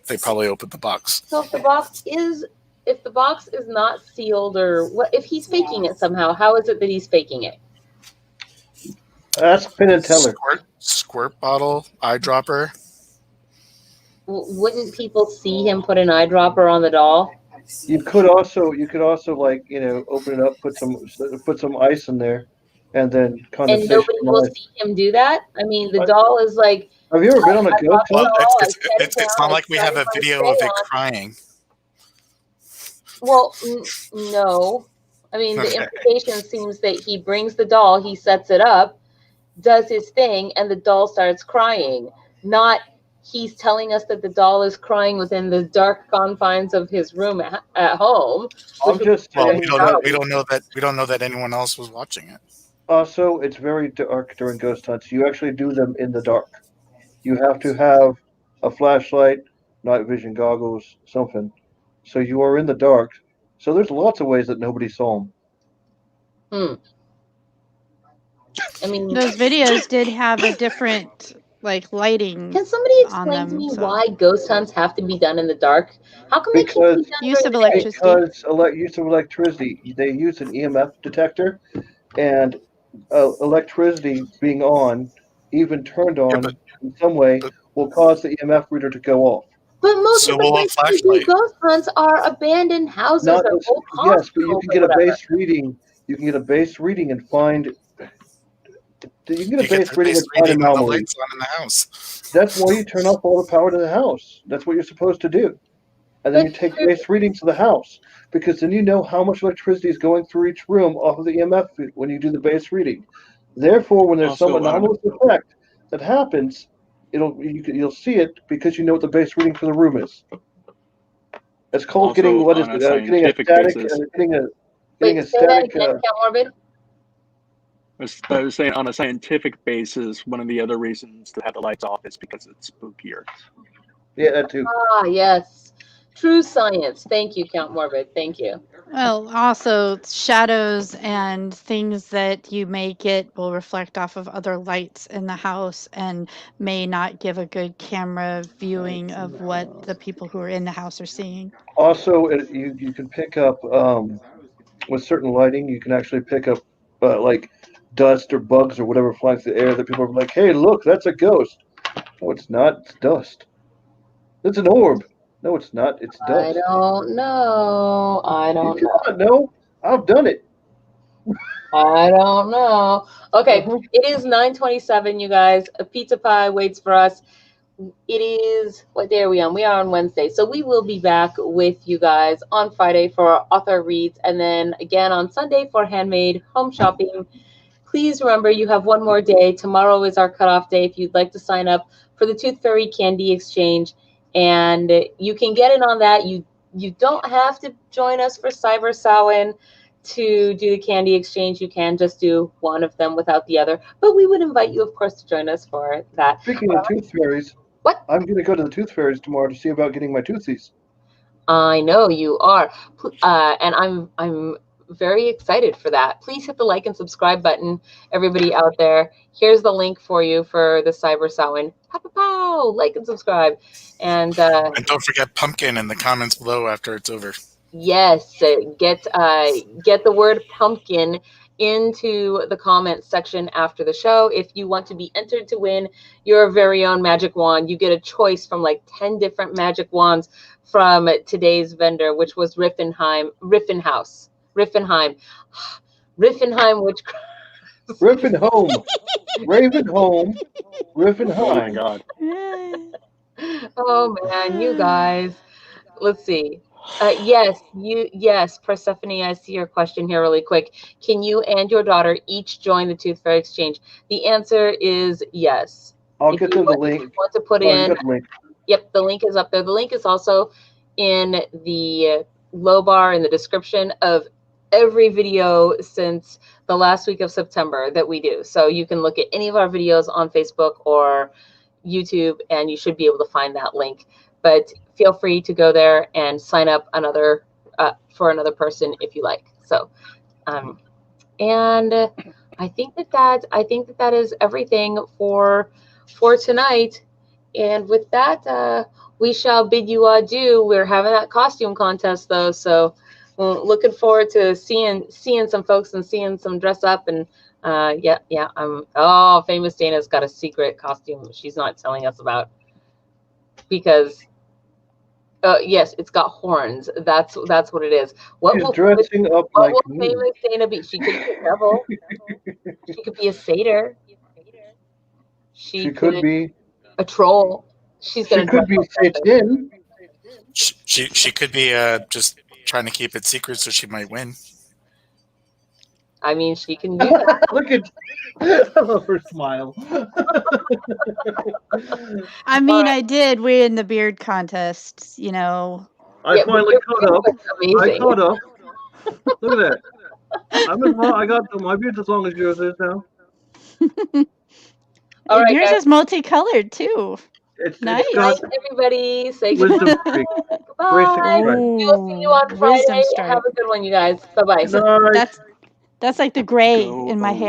they probably opened the box. So if the box is not sealed, or what if he's faking it somehow? How is it that he's faking it? Ask Penn and Teller. Squirt bottle, eyedropper. Wouldn't people see him put an eyedropper on the doll? You could also like open it up, put some ice in there, and then condensation. And nobody will see him do that. I mean, the doll is like. Have you ever been on a ghost hunt? It's not like we have a video of it crying. Well, no. I mean, the implication seems that he brings the doll, he sets it up, does his thing, and the doll starts crying. Not he's telling us that the doll is crying within the dark confines of his room at home. I'm just saying. We don't know that anyone else was watching it. Also, it's very dark during ghost hunts. You actually do them in the dark. You have to have a flashlight, night vision goggles, something. So you are in the dark. So there's lots of ways that nobody saw them. I mean, those videos did have a different lighting. Can somebody explain to me why ghost hunts have to be done in the dark? How come they can't be done use of during the day? electricity? Because use of electricity. They use an EMF detector, and electricity being on, even turned on in some way, will cause the EMF reader to go off. But most of the places we do ghost hunts are abandoned houses or old hospitals. Yes, but you can get a base reading. You can get a base reading and find. You can get a base reading and find anomalies. In the house. That's why you turn off all the power to the house. That's what you're supposed to do. And then you take base readings of the house, because then you know how much electricity is going through each room off of the EMF when you do the base reading. Therefore, when there's some anomalous effect that happens, you'll see it because you know what the base reading for the room is. It's called getting a static. Getting a static. Morbid. I was saying, on a scientific basis, one of the other reasons to have the lights off is because it's spookier. Yeah, that too. Ah, yes. True science. Thank you, Count Morbid. Thank you. Well, also shadows and things that you may get will reflect off of other lights in the house and may not give a good camera viewing of what the people who are in the house are seeing. Also, you can pick up, with certain lighting, you can actually pick up like dust or bugs or whatever flying through the air that people are like, hey, look, that's a ghost. No, it's not. It's dust. It's an orb. No, it's not. It's dust. I don't know. You cannot know. I've done it. I don't know. Okay, It is 9:27, you guys. A pizza pie waits for us. It is, what day are we on? We are on Wednesday. So we will be back with you guys on Friday for author reads, and then again on Sunday for handmade home shopping. Please remember, you have one more day. Tomorrow is our cutoff day if you'd like to sign up for the Tooth Fairy Candy Exchange. And you can get in on that. You don't have to join us for Cyber Samhain to do the candy exchange. You can just do one of them without the other. But we would invite you, of course, to join us for that. Speaking of tooth fairies, what? I'm going to go to the tooth fairies tomorrow to see about getting my toothies. I know you are, and I'm very excited for that. Please hit the like and subscribe button, everybody out there. Here's the link for you for the Cyber Samhain. Pow, pow, pow, like and subscribe. And don't forget pumpkin in the comments below after it's over. Yes, get the word pumpkin into the comments section after the show. If you want to be entered to win your very own magic wand, you get a choice from like 10 different magic wands from today's vendor, which was Rifinnheim Witchcrafts. Rifinnheim Witchcrafts. Rifinnheim. Ravenholm. Rifinnheim. Oh my god. Oh man, you guys. Let's see. Yes, Persephone, I see your question here really quick. Can you and your daughter each join the Tooth Fairy Exchange? The answer is yes. I'll get to the link. Want to put in? Yep, the link is up there. The link is also in the low bar in the description of every video since the last week of September that we do. So you can look at any of our videos on Facebook or YouTube, and you should be able to find that link. But feel free to go there and sign up for another person if you like. So, and I think that is everything for tonight. And with that, we shall bid you adieu. We're having that costume contest though, so looking forward to seeing some folks and seeing some dress up. And Famous Dana's got a secret costume she's not telling us about because. Yes, it's got horns. That's what it is. What will Famous Dana be? She could be a devil. She could be a satyr. She could be a troll. She could be Satan. She could be just trying to keep it secret so she might win. I mean, she can do that. Look at I love her smile. I mean, I did win the beard contest, you know. I finally caught up. I caught up. Look at that. I got my beard's as long as yours is now. All right, yours is multicolored too. It's nice. Everybody, say goodbye. Bye. We'll see you on Friday. Have a good one, you guys. Bye bye. That's like the gray in my hair.